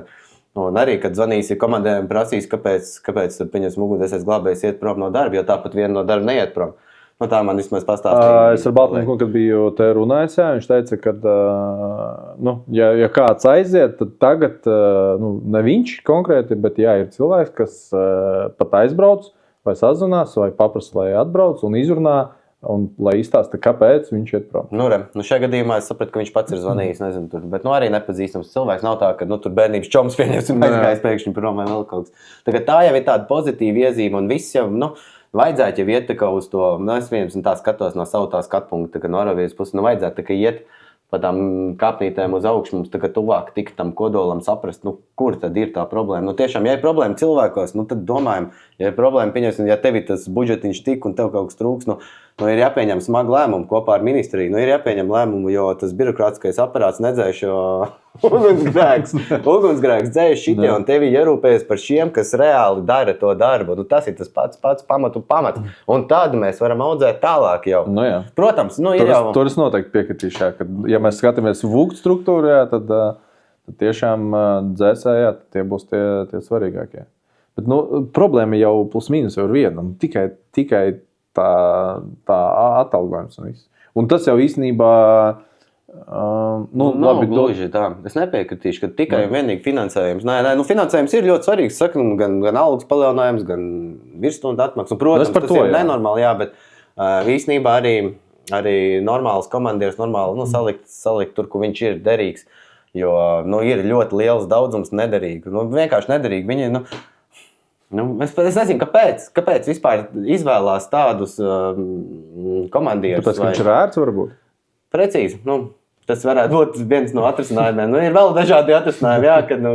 [SPEAKER 2] Un arī, kad zvanīsi komandējiem, prasīs, kāpēc tur pieņemsim ugunsdzēsējs glābējs iet prom no darba, jo tāpat viena no darba neiet prom. Nu, tā man vismaz pastāstīja.
[SPEAKER 1] Es ar Baltmanu, kad biju te runājis, viņš teica, ka, ja kāds aiziet, tad tagad, ne viņš konkrēti, bet ir cilvēks, kas pat aizbrauc vai sazvanās, vai paprasa, lai atbrauc un izrunā, un lai izstāsta, kāpēc viņš iet prom.
[SPEAKER 2] Šajā gadījumā es sapratu, ka viņš pats ir zvanījis, nezinu, tur, bet arī nepazīstams cilvēks. Nav tā, ka tur bērnības čoms pieņemsim, aizgājis pēkšņi prom vai vēl kaut kas. Tā jau ir tāda pozitīva iezīme, un viss jau, vajadzētu jau iet tā kā uz to, es vienam tā skatos no savu tā skatpunkta, tā kā no Aravijas puses, vajadzētu tā kā iet pa tām kāpnītēm uz augšu, mums tā kā tuvāk tikt tam kodolam saprast, kur tad ir tā problēma. Tiešām, ja ir problēma cilvēkos, tad domājam, ja ir problēma, pieņemsim, ja tev ir tas budžetiņš tik un tev kaut kas trūks, ir jāpieņem smagu lēmumu kopā ar ministriju, ir jāpieņem lēmumu, jo tas birokrātiskais aparāts nedzēš, jo ugunsgrēks dzēš šitie, un tevi jārūpējas par šiem, kas reāli dara to darbu. Tas ir tas pats pamats. Un tad mēs varam audzēt tālāk jau. Protams, ir jau.
[SPEAKER 1] Tur es noteikti piekritīšu, ka, ja mēs skatāmies vūgt struktūrā, tad tiešām dzēsējā tie būs tie svarīgākie. Bet, problēma jau plus mīnus jau ir viena. Tikai tā atalgojums un viss. Un tas jau īstenībā
[SPEAKER 2] labi, gluži tā. Es nepiekritīšu, ka tikai un vienīgi finansējums. Nē, finansējums ir ļoti svarīgs. Saku, gan algas palielinājums, gan virsstundu atmaksu. Protams, tas ir nenormāli, bet īstenībā arī normāls komandieris normāli salikt tur, kur viņš ir derīgs. Jo ir ļoti liels daudzums nederīgu. Vienkārši nederīgi. Viņi, es nezinu, kāpēc vispār izvēlās tādus komandierus.
[SPEAKER 1] Tāpēc, ka viņš ir ērts varbūt?
[SPEAKER 2] Precīzi. Tas varētu būt viens no atrisinājumiem. Ir vēl dažādi atrisinājumi,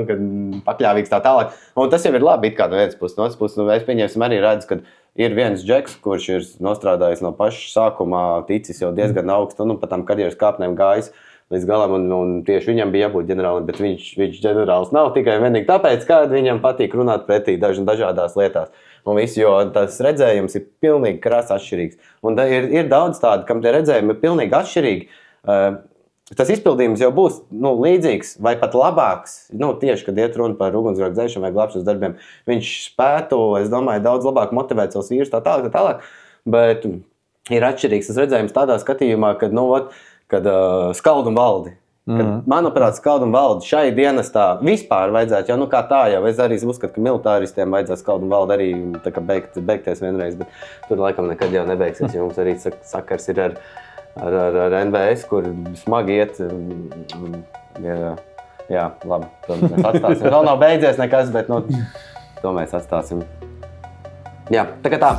[SPEAKER 2] kad pakļāvīgs tā tālāk. Un tas jau ir labi, it kā no vienas puses. No otras puses, es pieņemsim arī redzu, ka ir viens džeks, kurš ir nostrādājis no paša sākumā, ticis jau diezgan augstu, pa tām karjeras kāpnēm gājis līdz galam, un tieši viņam bija jābūt ģenerālim, bet viņš ģenerālis nav tikai vienīgi tāpēc, ka viņam patīk runāt pretī dažādās lietās. Un viss, jo tas redzējums ir pilnīgi krāsa atšķirīgs. Un ir daudz tādu, kam tie redzējumi ir pilnīgi atšķirīgi. Tas izpildījums jau būs līdzīgs vai pat labāks, tieši, kad iet runa par ugunsgrēku dzēšanu vai glābšanas darbiem. Viņš spētu, es domāju, daudz labāk motivēt savus vīrus tā tālāk, bet ir atšķirīgs tas redzējums tādā skatījumā, kad skald un valdi. Manuprāt, skald un valdi šai dienestā vispār vajadzētu, jo kā tā jau, es arī uzskatu, ka militāristiem vajadzētu skald un valdi arī tā kā beigties vienreiz, bet tur laikam nekad jau nebeigsies, jo mums arī sakars ir ar NVS, kur smagi iet. Jā, labi, to mēs atstāsim. Vēl nav beidzies nekas, bet to mēs atstāsim. Jā, tā kā tā.